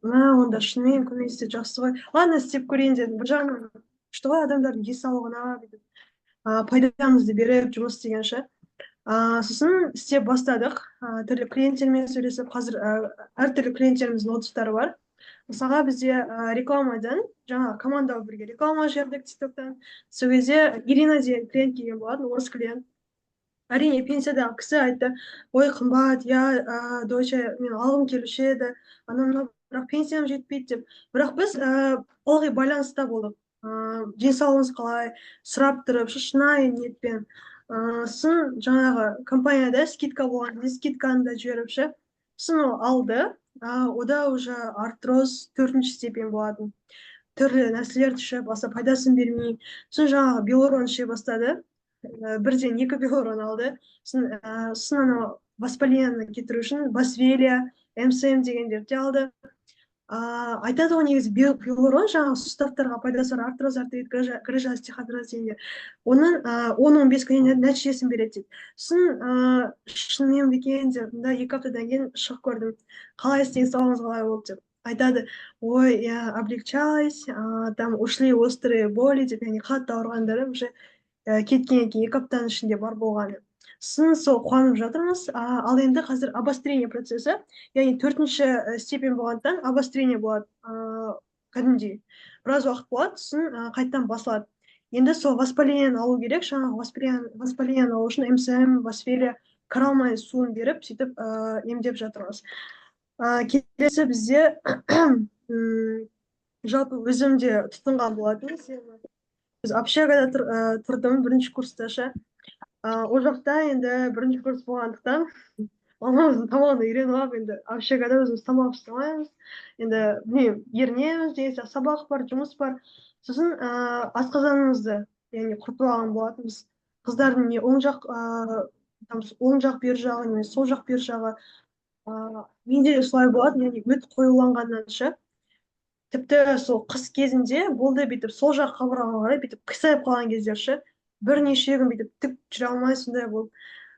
Онда шынымен көмектеседі, жақсы ғой. Ладно, істеп көрейін дедім. Бір жағынан күшті ғой, адамдардың денсаулығына пайдамызды беріп жұмыс істеген ше. Сосын істеп бастадық. Түрлі клиенттермен сөйлесіп, қазір әртүрлі клиенттеріміздің отзывтары бар. Мысалға бізде рекламадан, жаңа командаға бірге реклама жібердік TikToktан. Сол кезде Ирина деген клиент келген болатын, орыс клиент. Әрине пенсиядағы кісі айтты, ой қымбат, дойче, мен алғым келуші еді, анамна бірақ пенсиям жетпейді деп. Бірақ біз ылғи байланыста болдық. Денсаулығыңыз қалай, сұрап тұрып, шынайы ниетпен. Сосын жаңағы компанияда скидка болған, скидканы да жіберіп ше. Сосын ол алды, ода уже артроз 4-ші степень болатын. Түрлі нәрселер түшіп, аса пайдасын бермей. Сосын жаңағы белорон іше бастады. Бірден 2 белорон алды. Сосын анау воспалениені кетіру үшін Басвелия, МСМ дегендерді алды. Айтады ғой негізі белорон жаңағы суставтарға пайдасы бар, артроз, артрит, грыжа, остеохондроз дегендер. Оның 10-15 күннен нәтижесін береді дейді. Сосын шынымен екен деп, 2 аптадан кейін шығып көрдім. Қалай істеген сауыңыз қалай болды деп. Айтады, ой, я облегчалась, там ушли острые боли деп, яғни қатты ауырғандарым уже кеткен екен, 2 аптаның ішінде бар болғаны. Сосын сол қуанып жатырмыз. Ал енді қазір обострение процесі, яғни 4-ші степень болғандықтан обострение болады кәдімгідей. Біраз уақыт болады, сосын қайттан басылады. Енді сол воспалениені алу керек, жаңағы воспалениені алу үшін МСМ, Басвелия, қаралмай суын беріп, сөйтіп емдеп жатырмыз. Келесі бізде жалпы өзім де тұтынған болатын. біз общагада тұрдым бірінші курста ше. Ол жақта енді бірінші курс болғандықтан мамамыздың тамағына үйреніп алып енді общагада өзіміз тамақ жасамаймыз. Енді білмеймін, ерінеміз деген сияқты сабақ бар, жұмыс бар. Сосын асқазанымызды яғни құртып алған болатынбыз. Қыздардың не оң жақ оң жақ бер жағы не сол жақ бер жағы менде де солай болады, яғни өт қоюланғаннан ше. Тіпті сол қыс кезінде болды бүйтіп сол жақ қабырғаға қарай бүйтіп қисайып қалған кездер ше. Бірнеше күн бүйтіп тік жүре алмай сондай болып.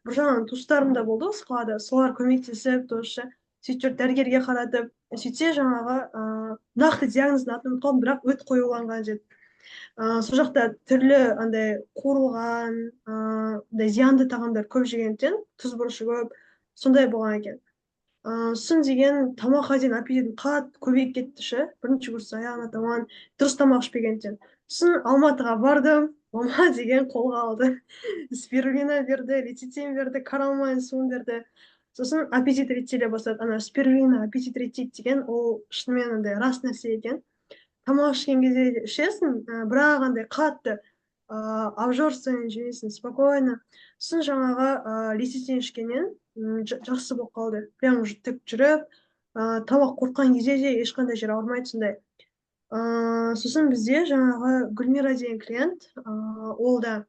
Бір жағынан туыстарым да болды осы қалада, солар көмектесіп тоже сөйтіп жүріп дәрігерге қаратып, сөйтсе жаңағы нақты диагнозын атын ұмытып қалдым, бірақ өт қоюланған деді. Сол жақта түрлі андай қуырылған, зиянды тағамдар көп жегендіктен тұз бұрышы көп, сондай болған екен. Сосын деген тамаққа деген аппетитім қатты көбейіп кетті ше, бірінші курс аяғына таман дұрыс тамақ ішпегендіктен. Сосын Алматыға бардым, мама деген қолға алды. Спирулина берді, лецитин берді, каралмайн суын берді. Сосын аппетит реттеле бастады. Ана спирулина аппетит реттейді деген ол шынымен андай рас нәрсе екен. Тамақ ішкен кезде ішесің, бірақ андай қатты обжорствомен жемейсің, спокойно. Сосын жаңағы лецитин ішкеннен жақсы болып қалды. Прям уже тік жүріп, тамақ қорыққан кезде де ешқандай жер ауырмайды сондай. Сосын бізде жаңағы Гүлмира деген клиент, ол да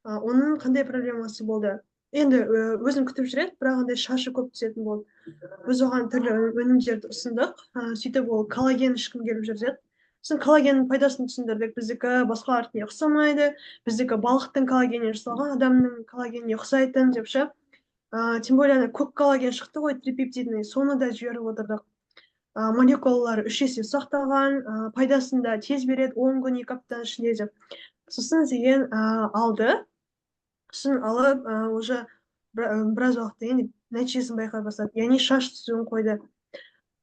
оның қандай проблемасы болды. Енді өзін күтіп жүреді, бірақ андай шашы көп түсетін болды. Біз оған түрлі өнімдерді ұсындық, сөйтіп ол коллаген ішкім келіп жүрді. Сосын коллагеннің пайдасын түсіндірдік. Біздікі басқалардікіне ұқсамайды, біздікі балықтың коллагенінен жасалған, адамның коллагеніне ұқсайтын деп ше. Тем более көк коллаген шықты ғой, трипептидный, соны да жіберіп отырдық. Молекулалары 3 есе сақталған, пайдасын да тез береді, 10 күн 2 аптаның ішінде деп. Сосын деген алды. Сосын алып, уже біраз уақыттан кейін нәтижесін байқай бастады. Яғни шаш түсуін қойды.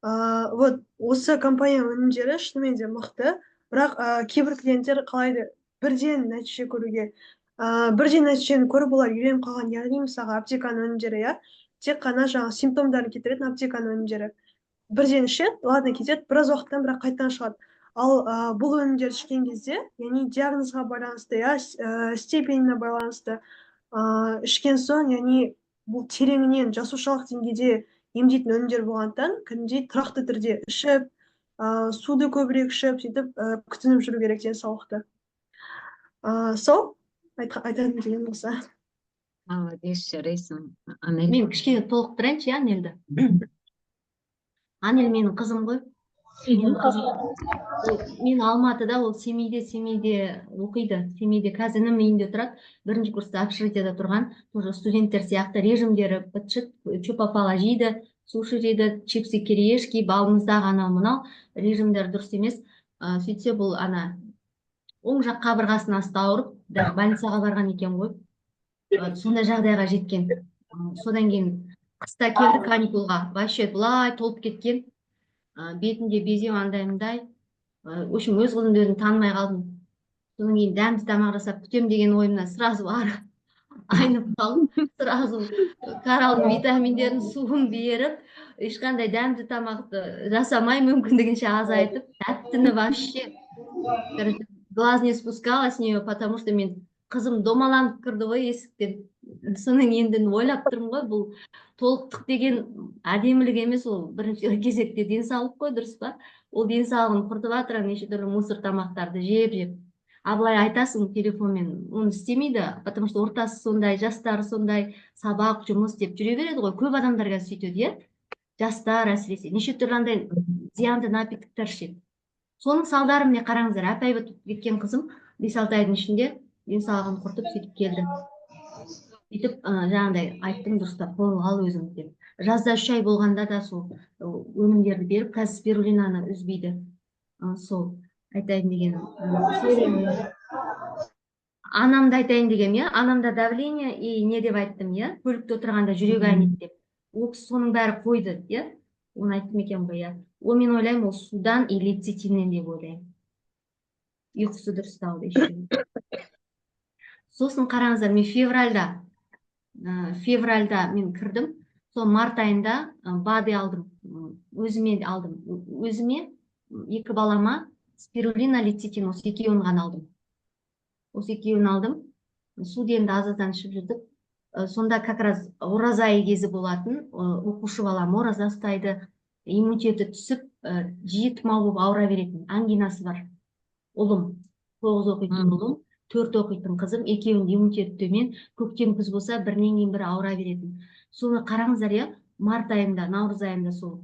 Вот осы компания өнімдері шынымен де мықты, бірақ кейбір клиенттер қалайды бірден нәтиже көруге. Бірден нәтижені көріп олар үйреніп қалған, яғни мысалға аптеканың өнімдері, иә, тек қана жаңағы симптомдарын кетіретін аптеканың өнімдері. Бірден ішеді, ладно, кетеді, біраз уақыттан бірақ қайтадан шығады. Ал бұл өнімдерді ішкен кезде, яғни диагнозға байланысты, степеніне байланысты ішкен соң, яғни бұл тереңінен жасушалық деңгейде емдейтін өнімдер болғандықтан, кәдімгідей тұрақты түрде ішіп, суды көбірек ішіп, сөйтіп күтініп жүру керек денсаулықты. Сол айтатын деген осы. Молодец, жарайсың. Анель. Мен кішкене толықтырайыншы, Анельді. Анель менің қызым ғой. Мен Алматыда, ол Семейде оқиды. Семейде қазінің үйінде тұрады. Бірінші курста общежитиеда тұрған. Тоже студенттер сияқты режимдері бытшыт, чөп апала жейді, суши жейді, чипсы, кириешки, балымыздағы анау мынау режимдер дұрыс емес. Сөйтсе бұл ана оң жақ қабырғасына асты ауырып, больницаға барған екен ғой. Сондай жағдайға жеткен. Содан кейін қыста келді каникулға, вообще былай толып кеткен. Бетінде безеу андай-мындай. В общем, өз қызымды өзім танымай қалдым. Содан кейін дәмді тамақ жасап күтем деген ойымнан сразу айнып қалдым. Сразу коралдың витаминдерін, суын беріп, ешқандай дәмді тамақты жасамай, мүмкіндігінше азайтып, тәттіні вообще глаз не спускала с нее, потому что мен қызым домаланып кірді ғой есіктен. Соның енді ойлап тұрмын ғой, бұл толықтық деген әдемілік емес, ол бірінші кезекте денсаулық қой, дұрыс па? Ол денсаулығын құртып жатыр, неше түрлі мусор тамақтарды жеп. Абылай айтасың телефонмен, оны істемейді, потому что ортасы сондай, жастары сондай, сабақ, жұмыс деп жүре береді ғой. Көп адамдарға сөйтеді, е? Жастар әсіресе, неше түрлі андай зиянды напитоктар ішеді. Соның салдары міне қараңыздар, апайып кеткен қызым 5-6 айдың ішінде денсаулығын құртып сөйтіп келді. Сөйтіп жаңағыдай айттым, дұрыстап қолға ал өзің деп. Жазда 3 ай болғанда да сол өнімдерді беріп, қазір спирулинаны үзбейді. Сол айтайын дегенім. Анамды айтайын дегенім, иә, анамда давление и не деп айттым, иә, көлікте отырғанда жүрегі айнайды деп. Ол соның бәрі қойды, иә. Оны айттым екен ғой, иә. Ол мен ойлаймын, ол судан и лецитиннен деп ойлаймын. Ұйқысы дұрысталды еще. Сосын қараңыздар, мен февральда мен кірдім. Сол март айында БАДы алдым. Өзіме 2 балама спирулина, лецитин, осы екеуін ғана алдым. осы екеуін алдым. Суды енді азадан ішіп жүрдік. Сонда как раз ораза айы кезі болатын. Оқушы балам ораза ұстайды, иммунитеті түсіп, жиі тұмау болып ауыра беретін, ангинасы бар. Ұлым, 9 оқитын ұлым, 4 оқитын қызым, екеуінің иммунитеті төмен, көктем күз болса бірінен кейін бірі ауыра беретін. Соны қараңыздар, иә, март айында, наурыз айында сол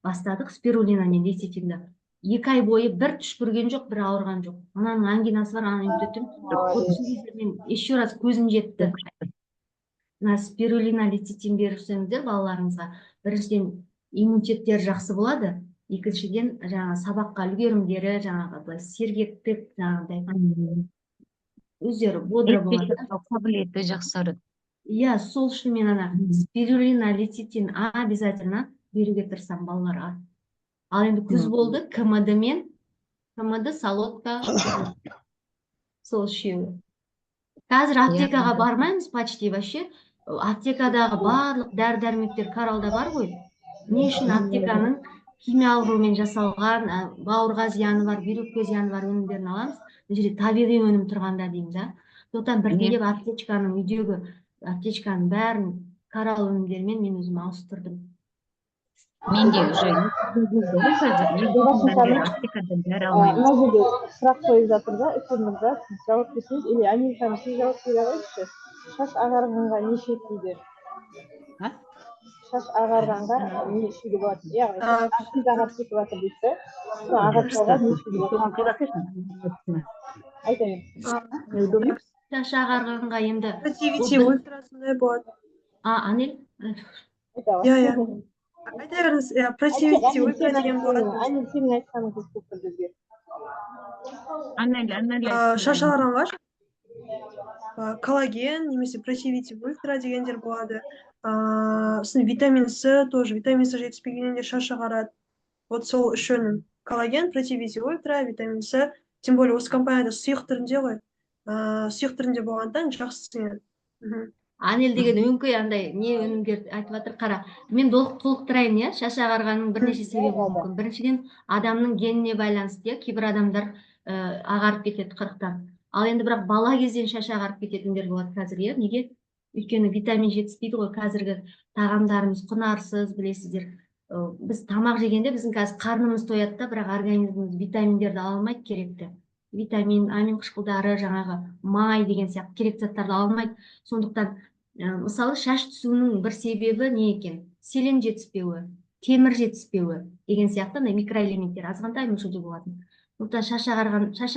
бастадық спирулина мен лецитинді. 2 ай бойы бір түшкірген жоқ, бір ауырған жоқ. Ананың ангинасы бар, ананың иммунитеті төмен. Мен еще раз көзім жетті. Спирулина лецитин беріп жүрсеңіздер балаларыңызға, біріншіден иммунитеттері жақсы болады, екіншіден жаңа сабаққа үлгерімдері, жаңағы былай сергектік, жаңағыдай өздері бодро болады. Қабілеті жақсарады. Иә, сол үшін мен ана спирулина лецитин обязательно беруге тырысамын балаларға. Ал енді күз болды, КМД, солодка, сол үшеуі. Қазір аптекаға бармаймыз почти вообще. Аптекадағы барлық дәрі-дәрмектер Каралда бар ғой. Не үшін аптеканың химиялық жолмен жасалған, бауырға зияны бар, бүйрекке зияны бар өнімдерін аламыз. Бұл жерде табиғи өнім тұрғанда дейміз, да. Сондықтан біртіндеп үйдегі аптечканың бәрін Карал өнімдерімен мен өзім ауыстырдым. Менде уже мына жерде сұрақ қойып жатыр да, Үсен мырза, сіз жауап берсеңіз, или Американың сіз жауап бере қойыңызшы. Шаш ағарғанға не ішеді? Шаш ағарғанға не ішуге болады? Яғни шаш ағарып кетіп жатыр дейді. Соны ағартуға не ішуге болады? Айтайын. Шаш ағарғанға енді Противити ультрасындай болады. Анель? Иә. Айта беріңіз, противити ультра деген болады. Анель, сенің айтқаның көп тұрды бізге. Шаш ағарғанға коллаген немесе противити ультра дегендер болады. Витамин С тоже, витамин С жетіспегенде шаш ағарады. Вот сол үш өнім. Коллаген, противити ультра, витамин С, тем более осы компанияда сұйық түрінде ғой. Сұйық түрінде болғандықтан жақсы. Анель деген өңкей андай не өнімдер айтып жатыр, қара. Мен толықтырайын, иә, шаш ағарғанның бірнеше себебі мүмкін. Біріншіден, адамның геніне байланысты, кейбір адамдар ағарып кетеді 40-тан. Ал енді бірақ бала кезден шаш ағарып кететіндер болады қазір, иә. Неге? Өйткені витамин жетіспейді ғой, қазіргі тағамдарымыз құнарсыз, білесіздер. Біз тамақ жегенде біздің қазір қарнымыз тояды да, бірақ организміміз витаминдерді ала алмайды, керекті. Витамин, амин қышқылдары, жаңағы май деген сияқты керек заттарды ала алмайды. Сондықтан мысалы шаш түсуінің бір себебі не екен? Селен жетіспеуі, темір жетіспеуі деген сияқты микроэлементтер азғантай мөлшерде болатын. Сондықтан шаш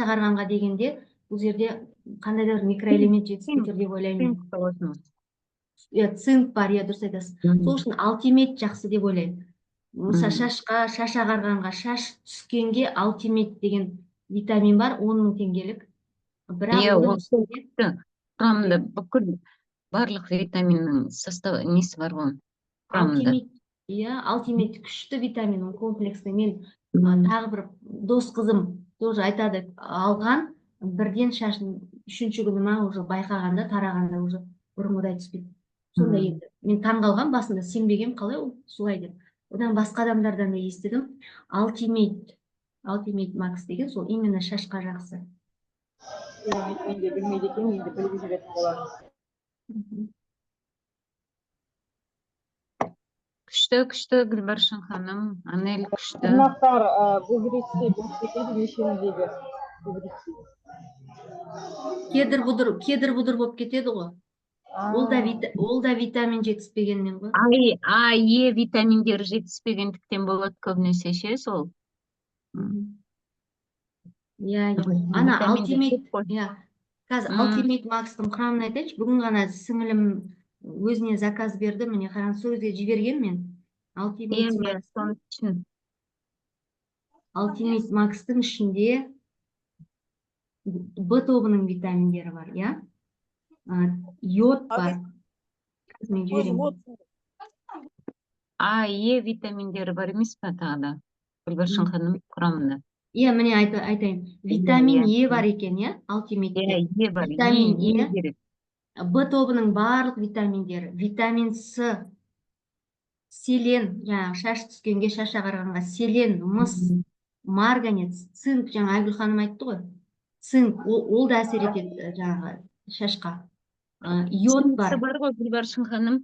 ағарғанға дегенде бұл жерде қандай да бір микроэлемент жетіспей тұр деп ойлаймын. Цинк бар, дұрыс айтасыз. Сол үшін алтимейт жақсы деп ойлаймын. Мысалы шаш ағарғанға, шаш түскенге алтимейт деген витамин бар, 10 000 теңгелік. Құрамында бүкіл барлық витаминнің составы несі бар ғой? Алтимейт күшті витамин, комплексный. Мен тағы бір дос қызым тоже айтады, алған, бірден шашын 3-ші күні ма уже байқағанда, тарағанда уже бұрынғыдай түспейді. Сонда енді мен таң қалған, басында сенбегем, қалай ол солай деп. Одан басқа адамдардан да естідім. Алтимейт Макс деген сол именно шашқа жақсы. Мен де білмейді екен, енді біліп жүретін боламыз. Күшті, Гүлбаршын ханым, Анель күшті. Тырнақтар бұзретсе болып кетеді, нешемдегі бұзретсе. Кедір бұдыр болып кетеді ғой. Ол да витамин жетіспегеннен ғой. Е витаминдері жетіспегендіктен болады көбінесе ше сол. Ана алтимейт, қазір алтимейт Макстың құрамын айтайыншы. Бүгін ғана сіңілім өзіне заказ берді, міне қараңыз, сол кезде жіберген мен. Алтимейт Макстың ішінде Б тобының витаминдері бар, иә? Йод бар. Мен жіберем. Е витаминдері бар емес па тағы да? Гүлбаршын ханым құрамында. Міне айтайын. Витамин Е бар екен, иә? Алтимейтте. Витамин Е. Б тобының барлық витаминдері. Витамин С, селен, шаш түскенге, шаш ағарғанға, селен, мыс, марганец, цинк, Айгүл ханым айтты ғой. цинк ол да әсер етеді жаңағы шашқа. Йод бар. Бар ғой Гүлбаршын ханым.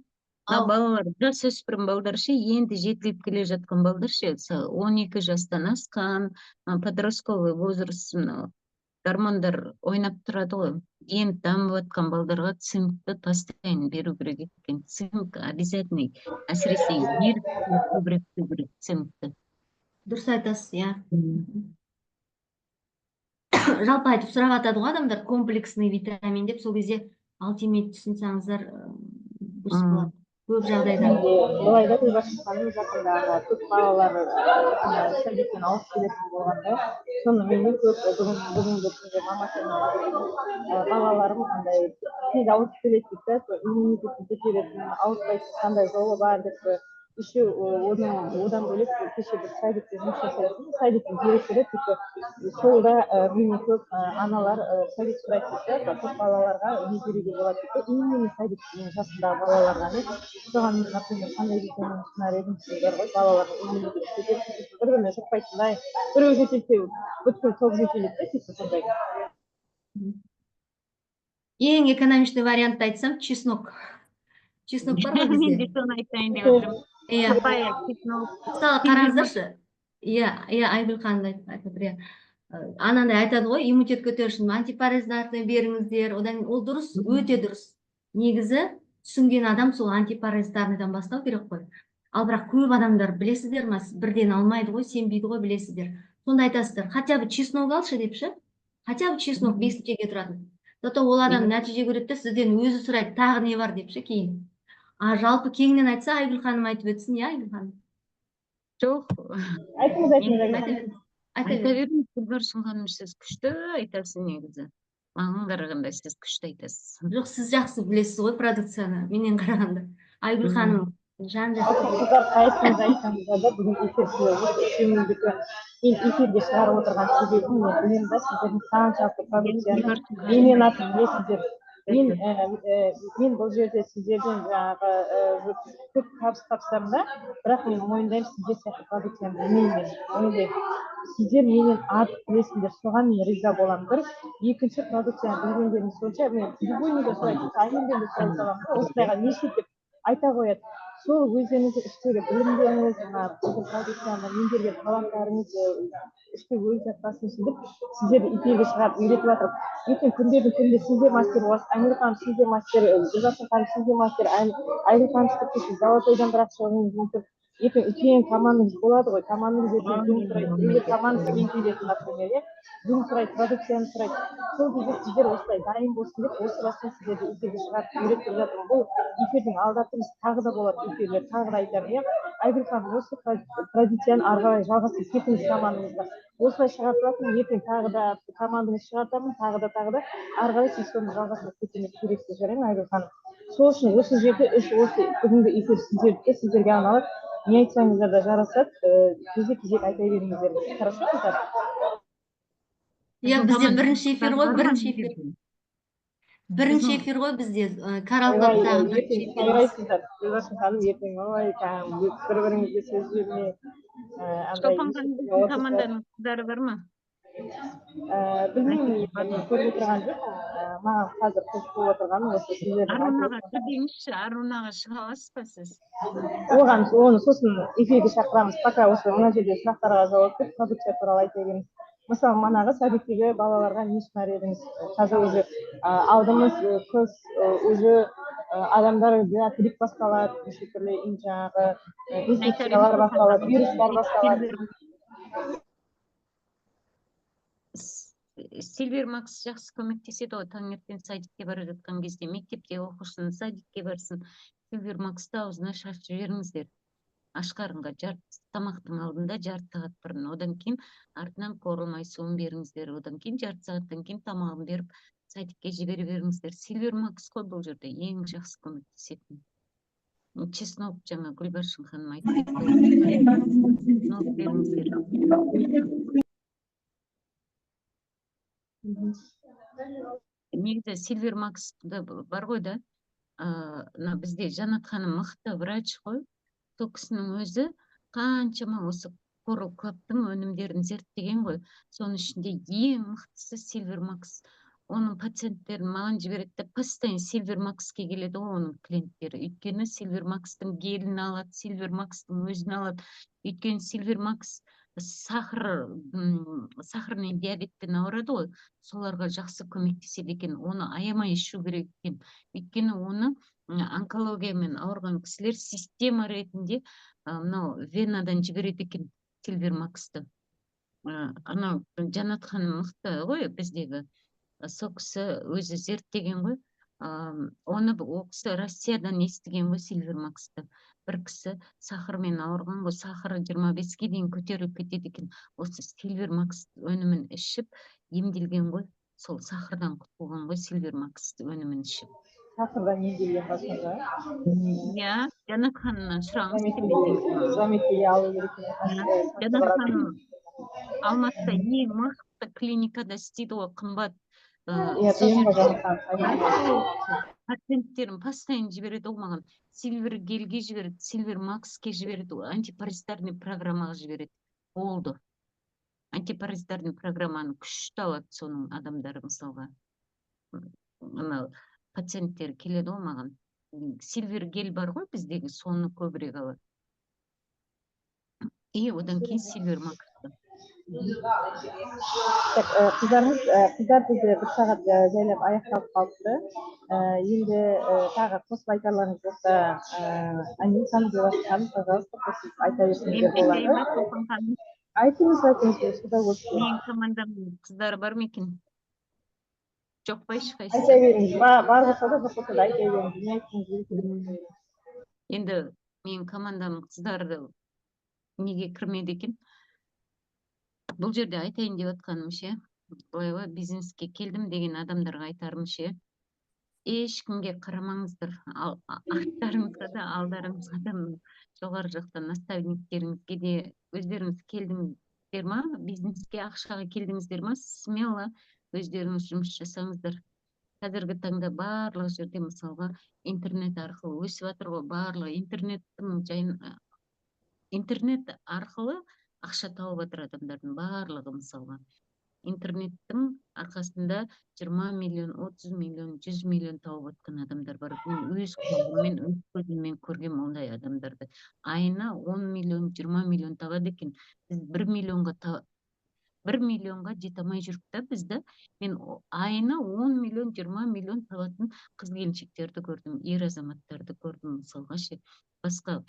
Балалар, жасөспірім балдар ше, енді жетіліп келе жатқан балдар ше, 12 жастан асқан, подростковый возраст, гормондар ойнап тұрады ғой. Енді дамып жатқан балдарға цинкті постоянно беру керек екен. Цинк обязательный. Әсіресе көбірек цинкті. Дұрыс айтасыз, иә. Жалпы айтып сұрап жатады ғой адамдар комплексный витамин деп, сол кезде алтимейт түсінсаңыздар дұрыс болады. Көп жағдайда. Былай да Гүлбаршын ханым жақында көп балалар сәбеттен алып келетін болғанда, соны менен көп бүгінгі күнде мама балаларым қандай тез ауырып келеді дейді, иммунитетін көтеретін ауыртпайтын қандай жолы бар деп. Еще одан бөлек кеше бір садикте жұмыс жасайтын, садиктің директоры дейді, сол да менен көп аналар садик сұрайды дейді, көп балаларға не беруге болады дейді, именно садиктің жасындағы балаларға. Соған, например, қандай витамин ұсынар едіңіздер ғой, балалардың иммунитетін көтеріп, бір-біріне жұқпайтындай, біреу жөтелсе бүткіл топ жөтеледі дейді, сондай. Ең экономичный вариантты айтсам, чеснок. Чеснок бар ғой бізде. Мен де соны айтайын деп отырмын. Папайя, чеснок. Мысалы қараңыздаршы. Иә, Айгүл ханым айтып отыр. Анандай айтады ғой, иммунитет көтеру үшін антипаразитарны беріңіздер. Одан ол дұрыс, өте дұрыс. Негізі түсінген адам сол антипаразитарныдан бастау керек қой. Ал бірақ көп адамдар білесіздер ма, бірден алмайды ғой, сенбейді ғой, білесіздер. Сонда айтасыздар, хотя бы чеснок алшы депші. Хотя бы чеснок 5 теңге тұратын. Зато ол адам нәтиже көреді, сізден өзі сұрайды, тағы не бар депші кейін. Жалпы кеңінен айтса, Айгүл ханым айтып өтсін, иә, Айгүл ханым? Жоқ. Айтыңыз. Айта беріңіз, Гүлбаршын ханым, сіз күшті айтасыз негізі. Маған қарағанда сіз күшті айтасыз. Жоқ, сіз жақсы білесіз ғой продукцияны, менен қарағанда. Айгүл ханым, жан жақсы. Қыздар айтсаңыздар да бүгін эфирде эфирге шығарып отырған себебім мен білемін да, сіздердің қаншалықты продукцияны менен артық білесіздер. Мен бұл жерде сіздерден жаңағы көп табыс тапсам да, бірақ мен мойындаймын, сіздер сияқты продукцияны білмеймін. Сіздер менен артық білесіңдер, соған мен риза боламын. Бір, екінші продукцияны білгендерің сонша, мен любой неге сұрайды, айнелден де сұрай саламын, осылайға не істейді деп айта қояды. Сол өздеріңіздің іштегі білімдеріңіз, продукцияны меңгерген таланттарыңыз іште өліп жатпасын үшін деп сіздерді эфирге шығарып үйретіп жатыр. Ертең күндердің күнінде сіздер мастер боласыз, Айнұр ханым сіздер мастер, Гүлбаршын ханым сіздер мастер, Айгүл ханым сіздер золотойдан бірақ шығуыңыз мүмкін. Ертең үлкен командаңыз болады ғой, командаңыз ертең жөн сұрайды, егер командасы мен келетін, например, жөн сұрайды, продукцияны сұрайды. Сол кезде сіздер осылай дайын болсын деп, осы бастан сіздерді эфирге шығарып үйретіп жатырмын. Бұл эфирдің алдағы тағы да болады эфирлер, тағы да айтамын. Айгүл ханым, осы традицияны ары қарай жалғастырып кетіңіз командаңызға. Осылай шығарып жатырмын, ертең тағы да командаңызды шығартамын, тағы да ары қарай сіз соны жалғастырып кетуіңіз керексіз жарайма, Айгүл ханым. Сол үшін осы жерде осы бүгінгі эфир сіздерге арналады. Не айтсаңыздар да жарасады, кезек айта беріңіздер. Хорошо, қыздар? Иә, бізде бірінші эфир ғой, бірінші эфир ғой бізде, Каралдықтағы бірінші эфир. Сайрайсыздар, Гүлбаршын ханым, ертең ой, бір-біріңізге сөз бермей. Шолпан ханым, команданың қыздары бар ма? Білмеймін, көріп отырған жоқпын. Маған қазір қыз болып отырғаным осы сіздердің. Арунаға кірдеңізші, Арунаға шыға аласыз ба сіз? Оны сосын эфирге шақырамыз. Пока осы мына жерде сұрақтарға жауап беріп, продукция туралы айта беріңіз. Мысалы, манағы садиктегі балаларға не ұсынар едіңіз? Қазір уже алдымыз қыс, уже адамдар грипп басталады, неше түрлі жаңағы инфекциялар басталады, вирустар басталады. Silver Max жақсы көмектеседі ғой, таңертең садикке бара жатқан кезде, мектепте оқушының садикке барсын, Silver Max'ты аузына шашып жіберіңіздер. Аш қарынға тамақтың алдында жарты сағат бұрын, одан кейін артынан қорылмай суын беріңіздер, одан кейін жарты сағаттан кейін тамағын беріп, садикке жібере беріңіздер. Silver Max қой бұл жерде ең жақсы көмектесетін. Чеснок жаңа Гүлбаршын ханым айтты. Чеснок беріңіздер. Негізі Silver Max бар ғой да, бізде Жанат ханым мықты врач қой, сол кісінің өзі қаншама осы Coral Club'тың өнімдерін зерттеген ғой. Соның ішінде ең мықтысы Silver Max. Оның пациенттерін маған жібереді де постоянно Silver Max'ке келеді ғой оның клиенттері. Өйткені Silver Max'тың гелін алады, Silver Max'тың өзін алады. Өйткені Silver Max сахарный диабетпен ауырады ғой, соларға жақсы көмектеседі екен. Оны аямай ішу керек екен. Өйткені оны онкологиямен ауырған кісілер система ретінде мынау венадан жібереді екен Silver Max'ты. Анау Жанат ханым мықты ғой біздегі. Сол кісі өзі зерттеген ғой. Оны ол кісі Россиядан естіген ғой Silver Max'ты. Бір кісі сахармен ауырған ғой, сахары 25-ке дейін көтеріліп кетеді екен. Осы Silver Max өнімін ішіп емделген ғой. Сол сахардан құтылған ғой Silver Max өнімін ішіп. Сахардан емделген қасында. Иә, Жанат ханымнан сұраңыз. Заметили алу керек. Жанат ханым Алматыда ең мықты клиникада істейді ғой, қымбат. Пациенттерін постоянно жібереді ол маған. Silver гелге жібереді, Silver Max'ке жібереді, антипаразитарный программаға жібереді. Болды. Антипаразитарный программаны күшті алады соның адамдары мысалға. Пациенттер келеді ол маған. Silver гель бар ғой біздегі, соны көбірек алады. И одан кейін Silver Max'ты. Қыздар бізде бір сағат жайлап аяқталып қалыпты. Енді тағы қосып айтарларыңыз болса, Анисаны деп жатқан, пожалуйста, қосып айта берсеңіздер болады. Айтыңыз, суда болсын. Менің командамның қыздары бар ма екен? Жоқ па ешқайсысы? Айта беріңіз. Бар болса да, жоқ болса да айта беріңіз. Не айтқыңыз? Енді менің командамның қыздары неге кірмеді екен? Бұл жерде айтайын деп отқаным ше, былай бизнеске келдім деген адамдарға айтарым ше, ешкімге қарамаңыздар, арттарыңызға да, алдарыңызға да, жоғары жақтан наставниктеріңізге де өздеріңіз келдіңіздер ма, бизнеске ақшаға келдіңіздер ма, смело өздеріңіз жұмыс жасаңыздар. Қазіргі таңда барлық жерде мысалға интернет арқылы өсіп жатыр ғой, барлығы интернет арқылы ақша тауып жатыр адамдардың барлығы мысалға. Интернеттің арқасында 20 миллион, 30 миллион, 100 миллион тауып жатқан адамдар бар. Мен өз қолыммен, өз көзіммен көрген ондай адамдарды. Айына 10 миллион, 20 миллион табады екен. Біз 1 миллионға жете алмай жүріп та бізді. Мен айына 10 миллион, 20 миллион табатын қыз-келіншектерді көрдім, ер азаматтарды көрдім мысалға ше. Басқа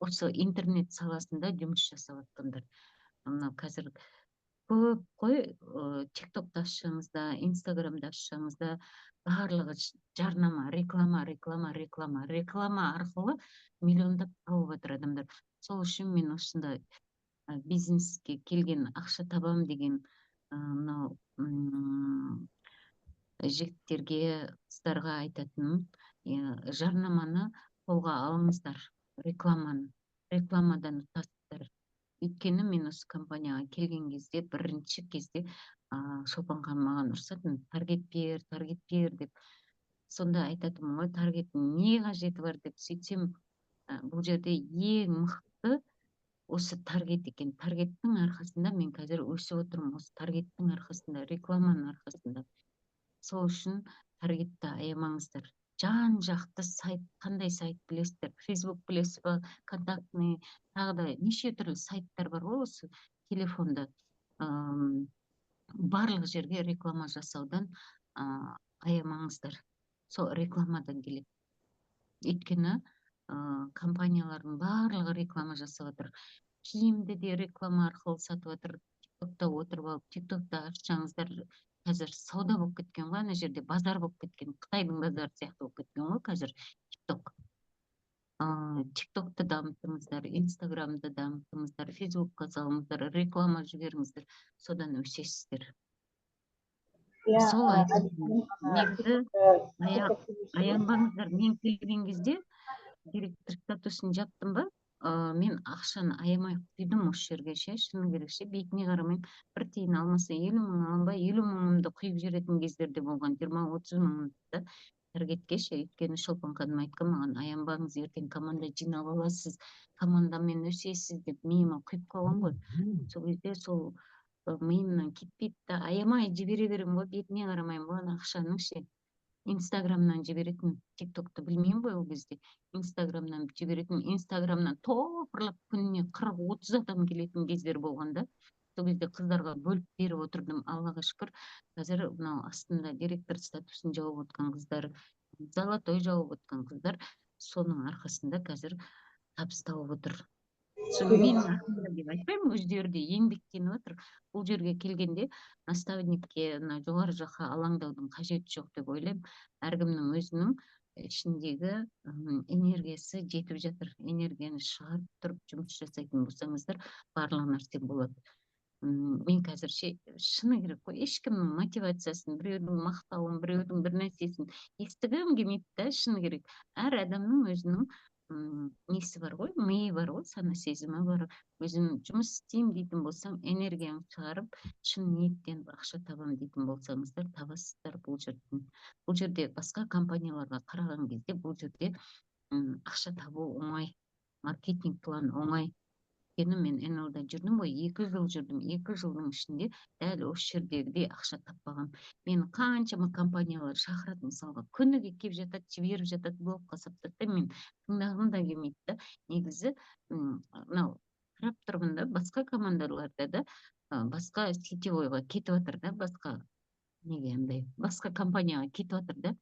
осы интернет саласында жұмыс жасап жатқандар. Мынау қазір көп қой, TikTok'та ашсаңызда, Instagram'да ашсаңызда барлығы жарнама, реклама арқылы миллиондап тауып жатыр адамдар. Сол үшін мен осында бизнеске келген ақша табам деген мынау жігіттерге, қыздарға айтатыным, жарнаманы қолға алыңыздар. Рекламадан ұтасыздар. Өйткені мен осы компанияға келген кезде, бірінші кезде Шолпан ханым маған ұрсатын, таргет бер деп. Сонда айтатым ғой, таргеттің не қажеті бар деп. Сөйтсем, бұл жерде ең мықты осы таргет екен. Таргеттің арқасында мен қазір өсіп отырмын. Осы таргеттің арқасында, рекламаның арқасында. Сол үшін таргетті аямаңыздар. Жан-жақты сайт, қандай сайт білесіздер? Facebook білесіз ба? Контактный, тағы да неше түрлі сайттар бар ғой осы телефонда. Барлық жерге реклама жасаудан аямаңыздар. Сол рекламадан келеді. Өйткені компаниялардың барлығы реклама жасап жатыр. Киімді де реклама арқылы сатып жатыр. TikTok'та отырып алып, TikTok'та ашсаңыздар, қазір сауда болып кеткен ғой, ана жерде базар болып кеткен, Қытайдың базары сияқты болып кеткен ғой қазір TikTok. TikTok'ты дамытыңыздар, Instagram'ды дамытыңыздар, Facebook'қа салыңыздар, реклама жіберіңіздер, содан өсесіздер. Сол айтады. Аянбаңыздар. Мен келген кезде директор статусын жаптым ба, мен ақшаны аямай құйдым осы жерге ше, шыны керек ше, бетіне қарамай, бір тиын алмаса 50 мың алынбай, 50 мыңымды құйып жүретін кездерде болған, 20-30 мыңымды. таргеткечи, өйткөнү Шолпон ханым айткан мага, аянбаңыз, эртең команда жыйнап аласыз, команда менен өсөсүз деп мээме күйүп калган го. Сол кезде сол мыйымдан кетпейт да, аябай жибере берем го, бетине карамайм го, ана акшанычы. Инстаграмдан жиберетін, тиктокты білмеймін ғой ол кезде. Инстаграмдан жиберетін, Инстаграмдан топырлап күніне 40-30 адам келетін кездер болғанда, сол кезде қыздарға бөліп беріп отырдым, Аллаға шүкір. Қазір мынау астында директор статусын жауып отқан қыздар, золотой жауып отқан қыздар, соның арқасында қазір табыс тауып отыр. Менің арқамда деп айтпаймын, өздері де еңбектеніп отыр. Бұл жерге келгенде наставникке жоғары жаққа алаңдаудың қажеті жоқ деп ойлаймын. Әркімнің өзінің ішіндегі энергиясы жетіп жатыр. Энергияны шығарып тұрып жұмыс жасайтын болсаңыздар, барлық нәрсе болады. Мен қазірше шыны керек қой, ешкімнің мотивациясын, біреудің мақтауын, біреудің бір нәрсесін естігім келмейді да, шыны керек. Әр адамның өзінің несі бар ғой, миы бар ғой, сана сезімі бар. Өзім жұмыс істеймін дейтін болсаң, энергияны шығарып, шын ниеттен ақша табам дейтін болсаңыздар, табасыздар бұл жерден. Бұл жерде басқа компанияларға қараған кезде, бұл жерде ақша табу оңай, маркетинг план оңай. Өйткені мен НЛ-да жүрдім ғой, 2 жыл жүрдім, 2 жылдың ішінде дәл осы жердегідей ақша таппағам. Мен қаншама компаниялар шақырады, мысалға, күніге келіп жатады, жіберіп жатады, блокқа саптады, мен тыңдағым да келмейді да. Негізі мынау қарап тұрмын да, басқа командаларда да басқа сетевойға кетіп жатыр да, басқа неге андай, басқа компанияға кетіп жатыр да.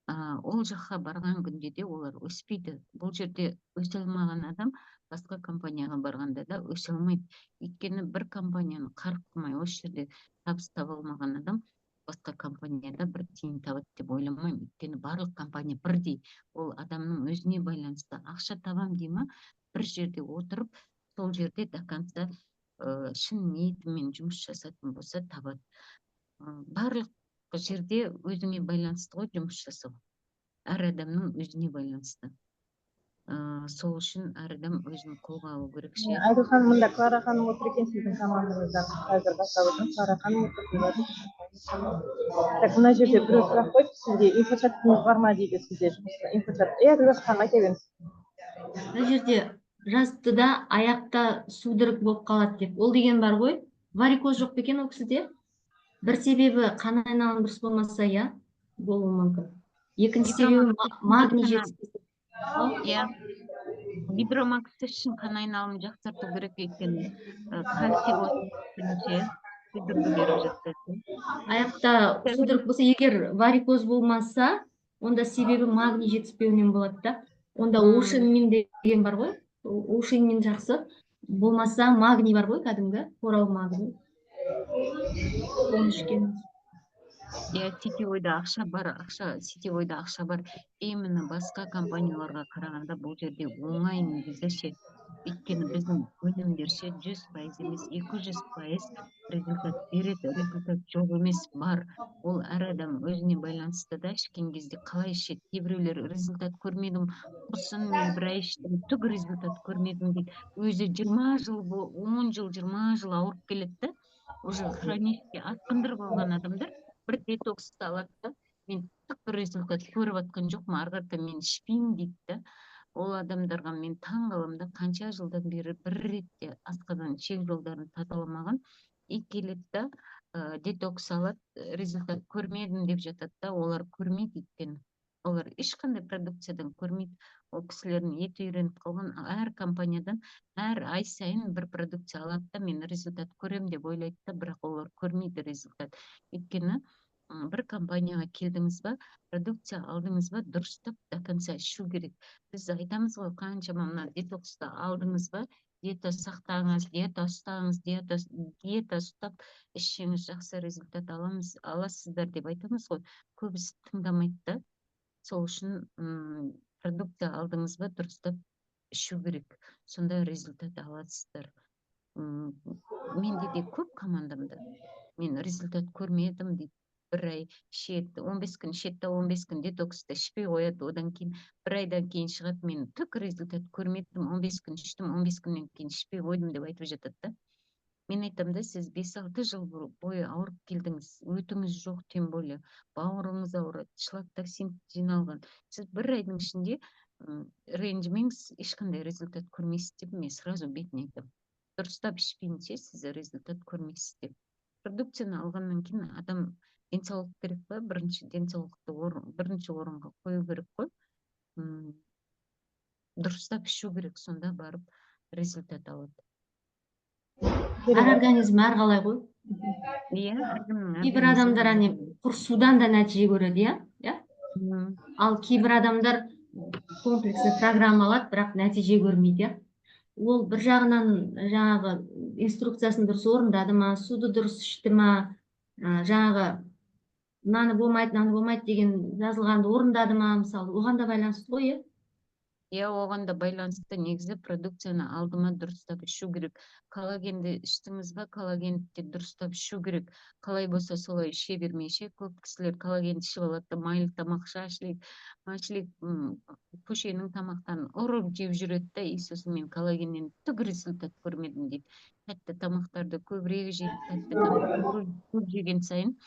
Ол жаққа барған күнде де олар өспейді. Бұл жерде өсе алмаған адам басқа компанияға барғанда да өсе алмайды. Өйткені бір компанияны қарық қылмай осы жерде табыс таба алмаған адам басқа компанияда бір тиын табады деп ойламаймын. Өйткені барлық компания бірдей. Ол адамның өзіне байланысты. Ақша табам дей ма, бір жерде отырып, сол жерде до конца шын ниетімен жұмыс жасайтын болса табады. Барлық жерде өзіңе байланысты ғой жұмыс жасау. Әр адамның өзіне байланысты. Сол үшін әр адам өзін қолға алу керек ше. Айгүл ханым, мында Клара ханым отыр екен, сіздің командаңызда. Қазір бастап отырмын, Клара ханым отыр. Так, мына жерде біреу сұрақ қойды, сізде инфочатыңыз бар ма дейді, сізде жұмыста инфочат. Гүлжаз ханым, айта беріңіз. Бұл жерде жазды да аяқта судырып болып қалады деп. Ол деген бар ғой, варикоз жоқ екен ол кісіде. Бір себебі қан айналымы дұрыс болмаса, иә, болуы мүмкін. Екінші себебі магний жетіспейді. Иә, гидромакс үшін қан айналымын жақсарту керек екен. Кальций болсын, бірінші судырды беріп жатады. Аяқта судырып болса, егер варикоз болмаса, онда себебі магний жетіспеуінен болады да. Онда ушинмин деген бар ғой, ушинмин жақсы. Болмаса магний бар ғой, кәдімгі қорал магний. Оны ішкеніміз. Иә, сетевойда ақша бар, сетевойда ақша бар. Именно басқа компанияларға қарағанда бұл жерде оңай негізі ше. Өйткені біздің өнімдер ше 100% емес, 200% результат береді. Результат жоқ емес, бар. Ол әр адам өзіне байланысты да, ішкен кезде қалай ішеді. Кейбіреулер результат көрмедім, құрсын мен бір ай іштім, түк результат көрмедім дейді. Өзі 20 жыл, 10 жыл, 20 жыл ауырып келеді, уже хронически асқындырып алған адамдар бір детоксты алады да, мен түк бір результат көріп атқан жоқпын, ары қарата мен ішпеймін дейді да. Ол адамдарға мен таң қаламын да, қанша жылдан бері бір ретте асқазан ішек жолдарын тазаламаған, и келеді да, детокс алады, результат көрмедім деп жатады да, олар көрмейді өйткені. Олар ешқандай продукциядан көрмейді. Ол кісілердің еті үйреніп қалған, әр компаниядан әр ай сайын бір продукция алады да, мен результат көрем деп ойлайды да, бірақ олар көрмейді результат. Өйткені бір компанияға келдіңіз ба, продукция алдыңыз ба, дұрыстап до конца ішу керек. Біз айтамыз ғой, қаншама мына детоксты алдыңыз ба, диета сақтаңыз, диета ұстаңыз, диета ұстап ішсеңіз жақсы результат аласыздар деп айтамыз ғой. Көбісі тыңдамайды да. Сол үшін продукция алдыңыз ба, дұрыстап ішу керек. Сонда результат аласыздар. Менде де көп командамда. Мен результат көрмедім дейді. Бір ай ішеді, 15 күн ішеді, 15 күн детоксты ішпей қояды, одан кейін бір айдан кейін шығады, мен түк результат көрмедім, 15 күн іштім, 15 күннен кейін ішпей қойдым деп айтып жатады да. Мен айтам да, сіз 5-6 жыл бойы ауырып келдіңіз, өтіңіз жоқ, тем более бауырыңыз ауырады, шлактоксин жиналған. Сіз бір айдың ішінде ренжімеңіз, ешқандай результат көрмейсіз деп мен сразу бетіне айтам. Дұрыстап ішпейінше сіз результат көрмейсіз деп. Продукцияны алғаннан кейін адам денсаулық керек па? Бірінші денсаулықты бірінші орынға қою керек қой. Дұрыстап ішу керек, сонда барып результат алады. Әр организм әрқалай ғой. Иә, Кейбір адамдар құр судан да нәтиже көреді, иә? Ал кейбір адамдар комплексный программа алады, бірақ нәтиже көрмейді, иә? Ол бір жағынан жаңағы инструкциясын дұрыс орындады ма, суды дұрыс ішті ма, жаңағы мынаны болмайды деген жазылғанды орындады ма, мысалы, оған да байланысты ғой, иә? Иә, оған да байланысты. Негізі продукцияны алдыма дұрыстап ішу керек. Коллагенді іштіңіз ба, коллагенді дұрыстап ішу керек. Қалай болса солай іше бермейше. Көп кісілер коллагенді ішіп алады, майлы тамақ, шашлик, көшенің тамақтан ұрып жеп жүреді да, и сосын мен коллагеннен түк результат көрмедім дейді. Тәтті тамақтарды көбірек жейді, тәтті тамақты көп жеген сайын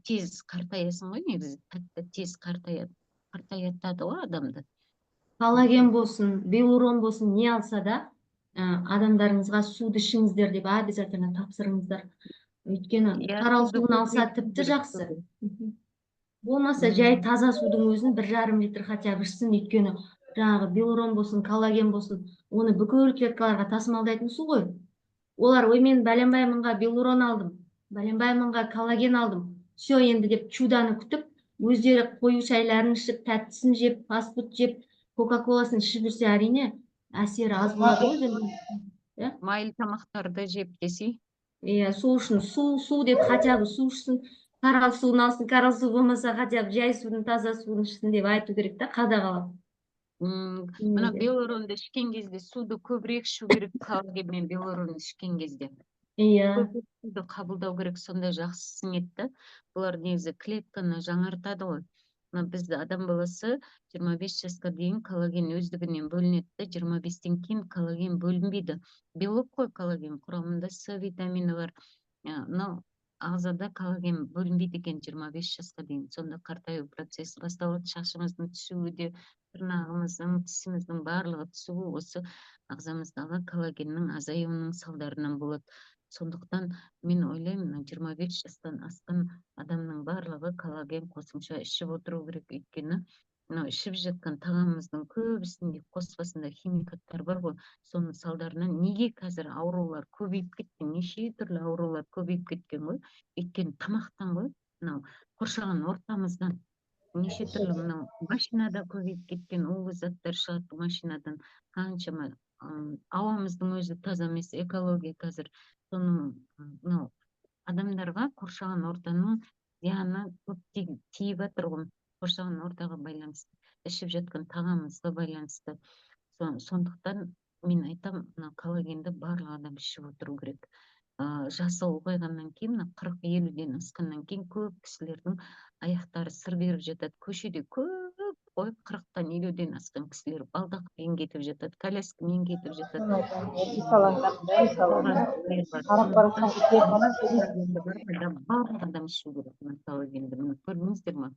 тез қартаясың ғой, негізі тәтті тез қартаятады ғой адамды. Коллаген болсын, белурон болсын, не алса да, адамдарыңызға суды ішіңіздер деп обязательно тапсырыңыздар. Өйткені тарау суын алса тіпті жақсы. Болмаса жай таза судың өзін 1,5 литр хотя бы ішсін, өйткені жаңағы белурон болсын, коллаген болсын, оны бүкіл клеткаларға тасымалдайтын су ғой. Олар, ой, мен бәленбай мыңға белурон алдым, бәленбай мыңға коллаген алдым, все енді деп чуданы күтіп, өздері қою шайларын ішіп, тәттісін жеп, фастфуд жеп, кока-коласын ішіп жүрсе, әрине әсері аз болады ғой. Майлы тамақтарды жеп десе. Иә, сол үшін су деп хотя бы су ішсін, қарал суын алсын, қарал су болмаса хотя бы жай судың, таза суын ішсін деп айту керек та, қадағалап. Мына белуронды ішкен кезде суды көбірек ішу керек, коллаген мен белуронды ішкен кезде. Иә. Көп суды қабылдау керек, сонда жақсы сіңеді. Бұлар негізі клетканы жаңартады ғой. Бізді адам баласы 25 жасқа дейін коллаген өздігінен бөлінеді, 25-тен кейін коллаген бөлінбейді. Белок қой коллаген, құрамында С витамині бар. Ағзада коллаген бөлінбейді екен 25 жасқа дейін. Сонда қартаю процесі басталады, шашымыздың түсуі де, тырнағымыздың, тісіміздің барлығы түсуі осы ағзамыздағы коллагеннің азаюының салдарынан болады. Сондықтан мен ойлаймын, 25 жастан асқан адамның барлығы коллаген қосымша ішіп отыру керек. Өйткені ішіп жатқан тағамымыздың көбісінде қоспасында химикаттар бар ғой. Соның салдарынан неге қазір аурулар көбейіп кеткен, неше түрлі аурулар көбейіп кеткен ғой. Өйткені тамақтан ғой, қоршаған ортамыздан неше түрлі машинада көбейіп кеткен улы заттар шығады машинадан. Қаншама ауамыздың өзі таза емес, экология қазір. Соның адамдарға қоршаған ортаның зияны көп тиіп жатыр ғой. Қоршаған ортаға байланысты, ішіп жатқан тағамымызға байланысты. Сондықтан мен айтам, коллагенді барлық адам ішіп отыру керек. Жасы ұлғайғаннан кейін, 40-50-ден асқаннан кейін көп кісілердің аяқтары сыр беріп жатады. Көшеде көп қой, 40-тан 50-ден асқан кісілер балдақпен кетіп жатады, коляскамен кетіп жатады. Барлық адам ішу керек коллагенді, көрдіңіздер ме?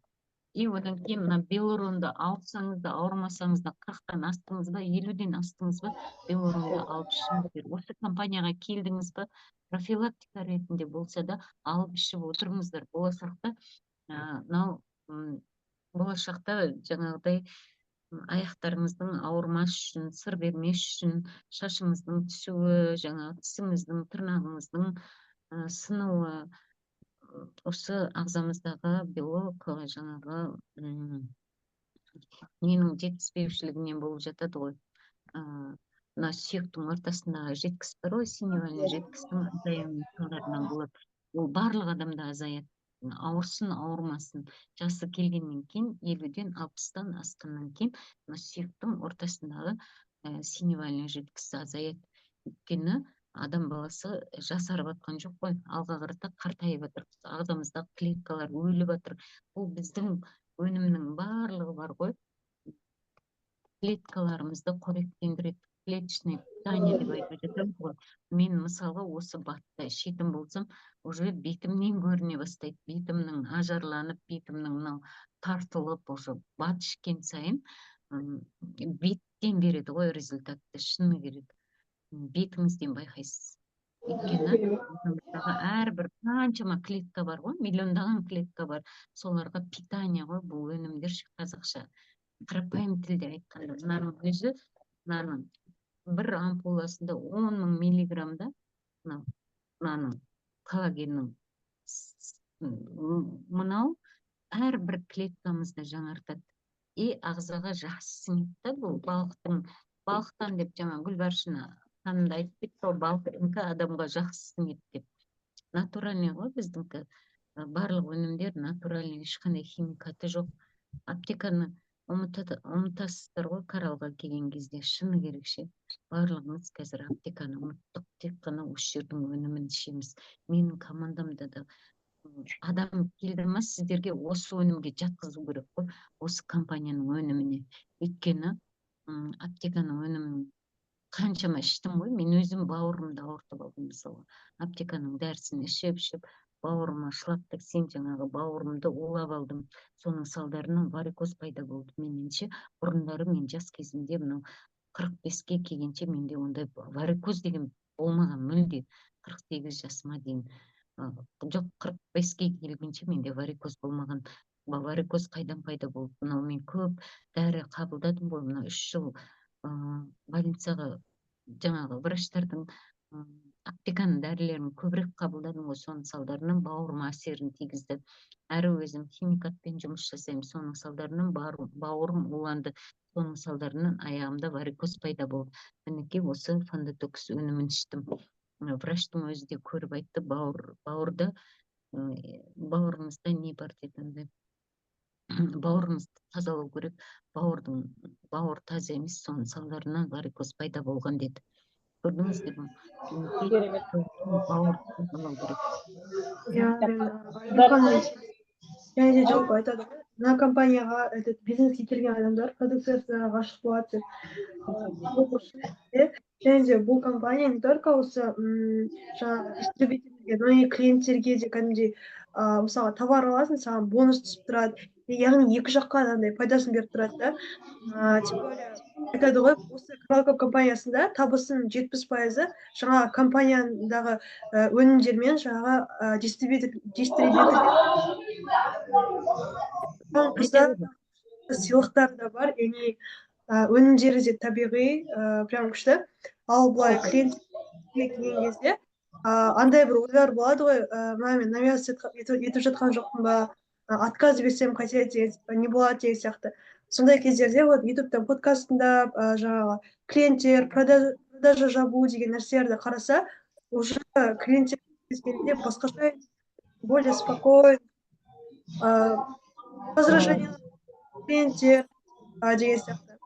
И одан кейін белуронды алсаңыз да, ауырмасаңыз да, 40-тан астыңыз ба, 50-ден астыңыз ба, белуронды алып ішіңіздер. Осы компанияға келдіңіз ба, профилактика ретінде болса да алып ішіп отырыңыздар. Болашақта жаңағыдай аяқтарымыздың ауырмас үшін, сыр бермес үшін, шашымыздың түсуі, жаңағы тісіміздің, тырнағымыздың сынуы, осы ағзамыздағы белок жаңағы ненің жетіспеушілігінен болып жатады ғой. Мына сүйектің ортасындағы жеткіс бар ғой, синевальный жеткістің азаюының салдарынан болады. Ол барлық адамда азаяды. Ауырсын, ауырмасын. Жасы келгеннен кейін, 50-ден 60-тан асқаннан кейін, сүйектің ортасындағы синевальный жеткіс азаяды. Өйткені адам баласы жасарып жатқан жоқ қой, алға қарата қартайып жатыр. Ағзамыздағы клеткалар өліп жатыр. Бұл біздің өнімнің барлығы бар ғой. Клеткаларымызды қоректендіреді. клеточный питание деп айтып жатамыз ғой. Мен мысалға осы батты ішетін болсам, уже бетімнен көріне бастайды. Бетімнің ажарланып, бетімнің мынау тартылып, уже бат ішкен сайын беттен береді ғой результатты, шыны керек. Бетіңізден байқайсыз. Өйткені әрбір қаншама клетка бар ғой, миллиондаған клетка бар. Соларға питание ғой, бұл өнімдер қазақша. Қарапайым тілде айтқанда, мынаның өзі, мынаның бір ампуласында 10.000 миллиграммда мынаның коллагеннің мынау әрбір клеткамызды жаңартады. И ағзаға жақсы сіңеді да, бұл балықтан деп жаңа Гүлбаршына ханымда айтып кетті, балық адамға жақсы сіңеді деп. Натуральный ғой біздіңкі. Барлық өнімдер натуральный, ешқандай химикаты жоқ. Аптеканы ұмытасыздар ғой қаралға келген кезде, шыны керекше. Барлығымыз қазір аптеканы ұмыттық, тек қана осы жердің өнімін ішеміз. Менің командамда да адам келді ма, сіздерге осы өнімге жатқызу керек қой, осы компанияның өніміне. Өйткені аптеканың өнімін қаншама іштім ғой, мен өзім бауырымды ауыртып алдым мысалы. Аптеканың дәрісін ішіп, бауырыма шлаптық, сен жаңағы бауырымды улап алдым. Соның салдарынан варикоз пайда болды меніңше. Бұрындары мен жас кезімде мынау 45-ке келгенше менде ондай варикоз деген болмаған мүлде. 48 жасыма дейін. Жоқ, 45-ке келгенше менде варикоз болмаған. Варикоз қайдан пайда болды? Мынау мен көп дәрі қабылдадым ғой, мынау 3 жыл больницаға жаңағы врачтардың аптеканың дәрілерін көбірек қабылдадым ғой, соның салдарынан бауырыма әсерін тигізді. Әрі өзім химикатпен жұмыс жасаймын, соның салдарынан бауырым уланды. Соның салдарынан аяғымда варикоз пайда болды. Мінекей осы Фондетокс өнімін іштім. Врачтың өзі де көріп айтты, бауырда бауырыңызда не бар деді. Бауырыңызды тазалау керек, бауыр таза емес, соның салдарынан варикоз пайда болған деді. Көрдіңіз бе? Бауыр тазалау керек. Және де жалпы айтады, мына компанияға бизнеске келген адамдар продукциясына ғашық болады деп. Және де бұл компания не только осы жаңағы дистрибьюторге, но и клиенттерге де кәдімгідей мысалы товар аласың, саған бонус түсіп тұрады. Яғни екі жаққа андай пайдасын беріп тұрады да. Тем более айтады ғой, осы Кралкоп компаниясында табысының 70% жаңағы компаниядағы өнімдермен жаңағы дистрибьютор сыйлықтар да бар, яғни өнімдері де табиғи, прям күшті. Ал былай клиентке келген кезде андай бір ойлар болады ғой, мен навязывать етіп жатқан жоқпын ба, отказ берсем қайтеді, не болады деген сияқты. Сондай кездерде вот ютубтан подкастында жаңағы клиенттер продажа жабу деген нәрселерді қараса, уже клиенттер кезгенде басқаша, более спокойно, возражение клиенттер деген сияқты.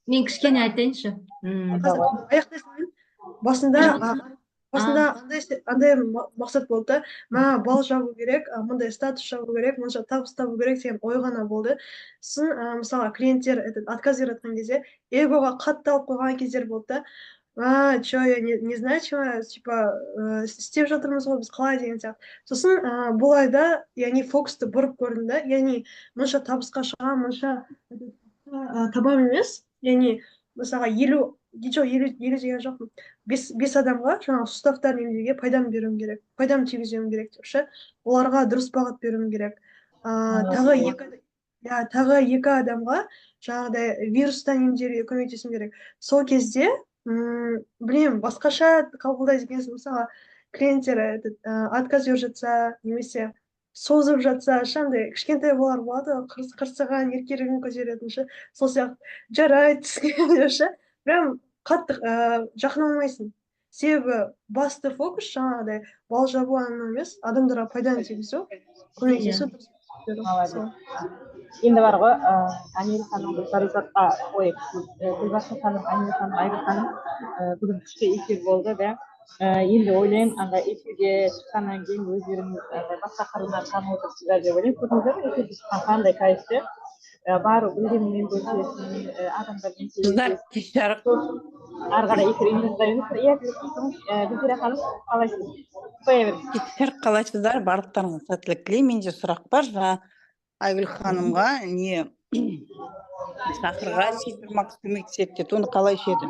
Мен кішкене айтайыншы. Аяқтай салайын. Басында андай мақсат болды, маған бал жабу керек, мындай статус жабу керек, мынша табыс табу керек деген ой ғана болды. Сосын мысалы клиенттер отказ беріп жатқан кезде эгоға қатты алып қойған кездер болды да. Чё, я не знаю, чего, типа, істеп жатырмыз ғой біз қалай деген сияқты. Сосын бұл айда, яғни фокусты бұрып көрдім да, яғни мынша табысқа шығам, мынша табам емес, яғни мысалға 50 деген жоқпын, 5 адамға жаңағы суставтарын емдеуге пайдам беруім керек, пайдам тигізуім керек деп ше, оларға дұрыс бағыт беруім керек. Тағы 2 адамға жаңағыдай вирустан емдеуге көмектесуім керек. Сол кезде білмеймін, басқаша қабылдайды екенсің. Мысалы клиенттер отказ беріп жатса, немесе созып жатса, шандай кішкентай болар болады, қырсыған еркелігін көтеретін ше, сол сияқты жарайды түскен ше, прям қатты жақын алмайсың. Себебі басты фокус жаңағыдай бал жабу емес, адамдарға пайданы тигізу, көмектесу. Енді бар ғой, Анел ханым, Гүлбарша ханым, Анел ханым, Айгүл ханым, бүгін күшті эфир болды да. Енді ойлаймын, андай эфирге шыққаннан кейін өздеріңіз басқа қырынан танып отырсыздар деп ойлаймын. Көрдіңіздер ме, эфирге шыққан қандай кайфты. барып білгенімен бөлісесің, адамдармен Қыздар, сөйлесесің. жарық. Ары қарай эфир ұйымдастырамыз. Иә, Гүлзира ханым, қалайсыз? Қоя беріңіз. Кеттер қалайсыздар, барлықтарыңызға сәттілік тілеймін. Менде сұрақ бар, жаңа Айгүл ханымға не сахарға Silvermax көмектеседі деді, оны қалай ішеді?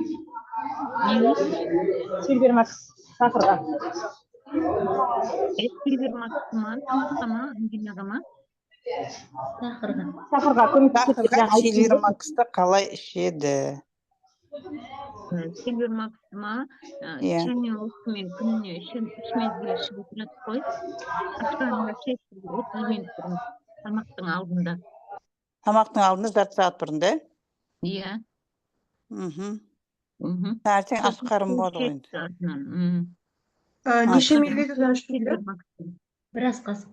Silvermax сахарға. Silvermax-ма, тамаққа ма, ангинаға ма? Сахарға. Сахарға көмектеседі деп Сахарға жаңа айттыңыз. Silvermax'ты қалай ішеді? Silvermax-ма, Иә. және осымен күніне үш мезгіл ішіп отырады қой. Ашқанында 30 минут бұрын, тамақтың алдында. Тамақтың алдында жарты сағат бұрын, да? Иә. Таңертең аш қарым болады ғой енді. Неше миллилитрден ішіп керек? Бір ас қасық.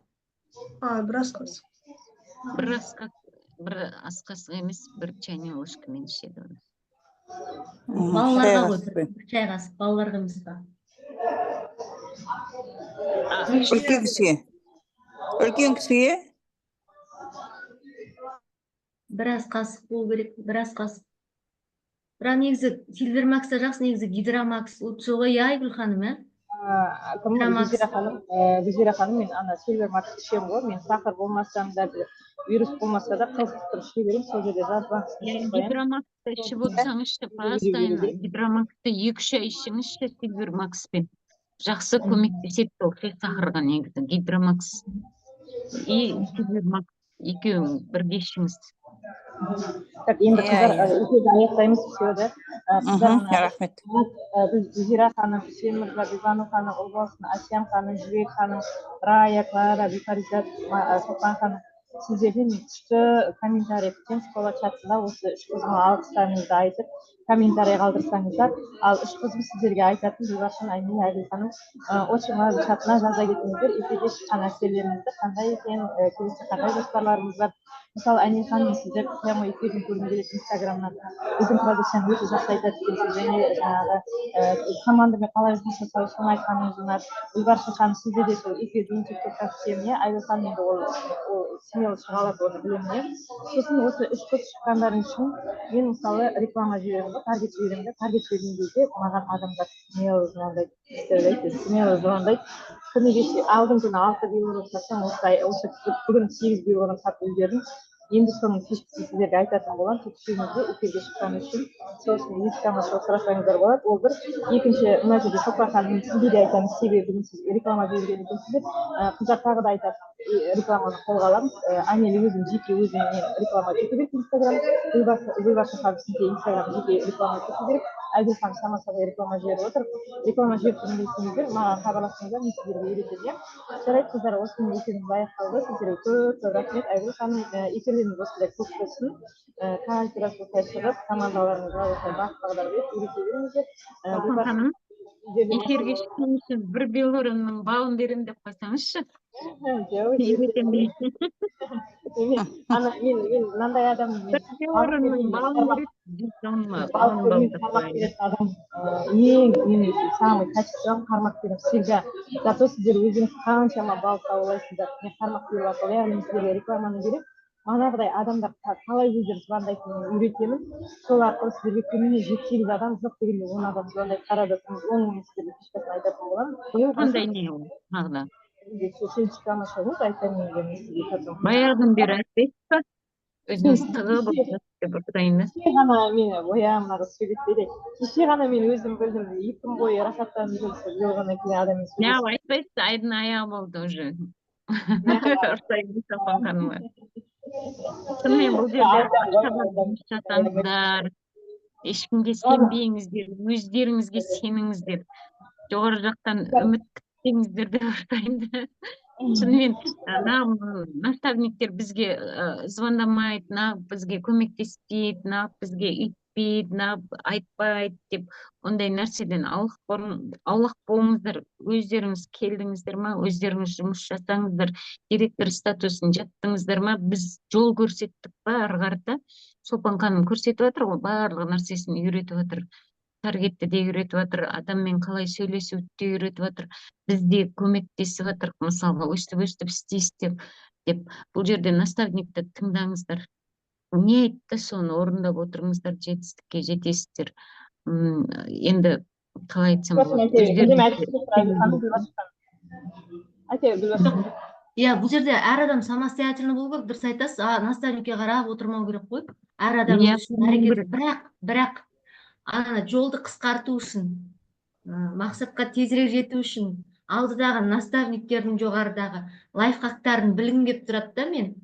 Бір ас қасық. Бір ас қасық емес, бір чайный ложкамен ішеді оны. Балаларға ғой, бір чай қасық, балаларға емес па? Үлкен кісіге? Үлкен кісіге? Бір ас қасық болу керек, бір ас қасық. Бірақ негізі Silvermax-та жақсы, негізі Гидромакс лучше ғой, Айгүл ханым, Гүлзира ханым, мен ана Silvermax ішемін ғой, мен сахар болмасам да, вирус болмаса да қылқып іше беремін, сол жерде жазбаңыз. Гидромаксты ішіп отырсаңызшы, постоянно Гидромаксты 2-3 ай ішіңізші Silvermaxпен. Жақсы көмектеседі ол сахарға негізі. Гидромакс и Silvermax екеуің бірге ішіңіз. Так, енді қыздар, эфирді аяқтаймыз, все, да? Рахмет. Гүлзира ханым, Хүсен мырза, Бибану ханым, Ұлболсын, Асиян ханым, Жібек ханым, Рая, Клара, Бифаризат, Султан ханым, сіздерден күшті комментарий күтеміз. Школа чатында осы үш қызыма алғыстарыңызды айтып, комментарий қалдырсаңыздар. Ал үш қызым сіздерге айтатын Бибаршын, Айнель, Айгүл ханым, очыңыз чатына жаза кетіңіздер, эфирге шыққан нәрселеріңізді қандай екен, келесі қандай жоспарларыңыз бар. Мысалы, Айнель ханым, сіздер прямо эфирін көргім келеді Инстаграмнан. Біздің продукцияны өте жақсы айтады екенсіз, және жаңағы командамен қалай жұмыс жасау соны айтқаныңыз ұнады. Гүлбаршын ханым, сізде де сол эфирдің тиктокта күтемін, иә? Айгүл ханым енді ол смело шыға алады, оны білемін, иә? Сосын осы үш қыз шыққандарың үшін мен мысалы реклама жіберемін, таргет жіберемін, таргет жіберген кезде маған адамдар смело звондайды, смело звондайды. Күні кеше алдың күні 6 биылғы сатсам, осы бүгін 8 биылғы сатып үлгердім. Енді соның кешкісін сіздерге айтатын боламын, кешкісінде эфирге шыққаны үшін. Сосын есіктен сұрасаңыздар болады. Ол бір. Екінші, мына жерде Шолпан ханым, сізге де айтамыз, себебі бүгін сіз реклама берген екенсіздер. Қыздар тағы да айтады, рекламаны қолға аламыз. Анель өзім жеке өзімен реклама ету керек Инстаграм. Гүлбаршын ханым, сізге Инстаграм жеке реклама ету керек. Айгүл ханым сама-собой реклама жіберіп отыр. Реклама жіберіп білмейсіңіздер, маған хабарлассаңыздар, мен сіздерге үйретемін. Жарайды, қыздар, осымен эфиріміз аяқталды. Сіздерге көп рахмет. Айгүл ханым, эфирлеріңіз осындай көп болсын. Каждый раз осылай шығып, командаларыңызға осылай бағыт-бағдар беріп үйрете беріңіздер. Шолпан ханым, эфирге шыққан үшін бір белорынның балын беремін деп қойсаңызшы. Үйретемін. Мен мынандай адаммын. Бір белорынның балын беретін самый качественный қармақ беремін всегда. Зато сіздер өзіңіз қаншама бал таулайсыздар. Мен қармақ беріп жатыр, яғни сіздерге рекламаны беремін. Манағыдай адамдар қалай өздері звондайтынын үйретемін. Сол арқылы сіздерге күніне 7-8 адам жоқ дегенде 10 адам звондайды, қарады. Оның мен сіздерге кешкісін айтатын боламын. Қандай не ол? Тағы Шелчикама шығыңыз, айтайын деген. баяғыдан бері айтпайсыз ба? Өзіңіз тығып деп отырайын да. Кеше ғана мені боямын сөйлетпейді. Кеше ғана мен өзім білдім. 2 күн бойы рахаттанып жүрсіз, жылғаннан кейін адаммен сөйлесіп. Не айтпайсыз, айдың аяғы болды уже. Ұрсайын Шолпан ханымға. Шынымен бұл жерде жасаңыздар, ешкімге сенбеңіздер, өздеріңізге сеніңіздер, жоғары жақтан үміт күтпеңіздер деп ұрсайын да. Шынымен наставниктер бізге звондамайды, бізге көмектеспейді, бізге өйтпейді, айтпайды деп ондай нәрседен аулақ болыңыздар. Өздеріңіз келдіңіздер ма, өздеріңіз жұмыс жасаңыздар, директор статусын жаттыңыздар ма, біз жол көрсеттік па ары қарата. Шолпан ханым көрсетіп отыр ғой, барлық нәрсесін үйретіп отыр. Таргетті де үйретіп отыр, адаммен қалай сөйлесуді де үйретіп отыр. Біз де көмектесіп отыр, мысалға өстіп істейсіз деп. Бұл жерде наставникті тыңдаңыздар. не айтты соны орындап отырыңыздар, жетістікке жетесіздер. Енді қалай айтсам болады, Иә, бұл жерде әр адам самостоятельно болу керек, дұрыс айтасыз. Наставникке қарап отырмау керек қой. Әр адам үшін әрекет, бірақ ана жолды қысқарту үшін, мақсатқа тезірек жету үшін алдыдағы наставниктердің жоғарыдағы лайфхактарын білгім келіп тұрады да мен.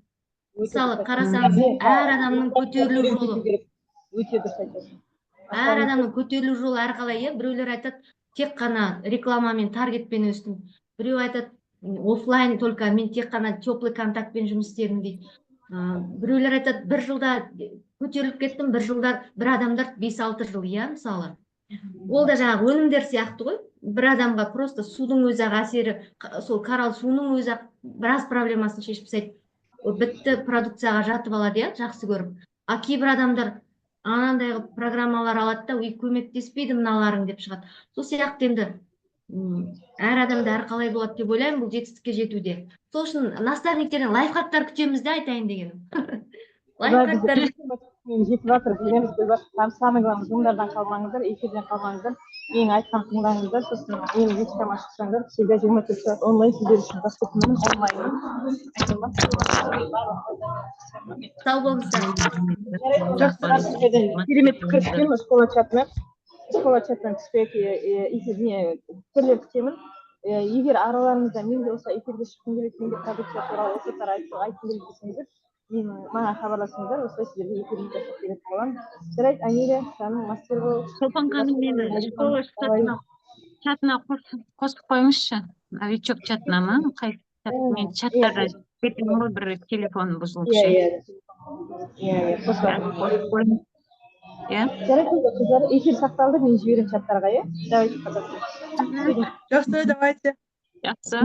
Мысалы, қарасаңыз, әр адамның көтерілу жолы. Өте дұрыс айтасыз. Әр адамның көтерілу жолы әрқалай, біреулер айтады, тек қана рекламамен, таргетпен өстім. Біреу айтады, офлайн только мен тек қана теплый контактпен жұмыс істедім дейді. Біреулер айтады, бір жылда көтеріліп кеттім, бір адамдар 5-6 жыл, иә, мысалы. Ол да жаңағы өнімдер сияқты ғой. Бір адамға просто судың өзі әсері, сол қарал суының өзі біраз проблемасын шешіп тастайды. Бітті продукцияға жатып алады, иә, жақсы көріп. Кейбір адамдар анандай программалар алады да, көмектеспейді мыналарың деп шығады. Сол сияқты енді әр адамда әрқалай болады деп ойлаймын бұл жетістікке жетуде. Сол үшін наставниктерден лайфхактар күтеміз де айтайын дегенім. Лайфхактар жетіп жатыр, білеміз, самый главный жумдардан қалмаңыздар, эфирден қалмаңыздар, менің айтқан тыңдаңыздар, сосын менің личкама шықсаңдар, всегда 24 сағат онлайн сіздер үшін доступнымын, онлайнмын. сау болыңыздар. Керемет пікір күтемін школа чатынан түспек эфиріне пікірлер күтемін. Егер араларыңызда мен де осы эфирге шыққым келеді, менде продукция туралы оқыттар айтқым келеді десеңіздер, маған хабарласыңыздар, осылай сіздерге эфирін жасап беретін боламын. Жарайды, Анеля, сенің мастер бол. Шолпан ханым, мені школа чатына қосып қойыңызшы, новичок чатына ма? Мен чаттарға кетемін ғой, бір телефон бұзылыпшы. Иә, қосып қойыңыз. Жарайды, қыздар, эфир сақталды, мен жіберем чаттарға, иә? Давайте, Жақсы, давайте. Жақсы.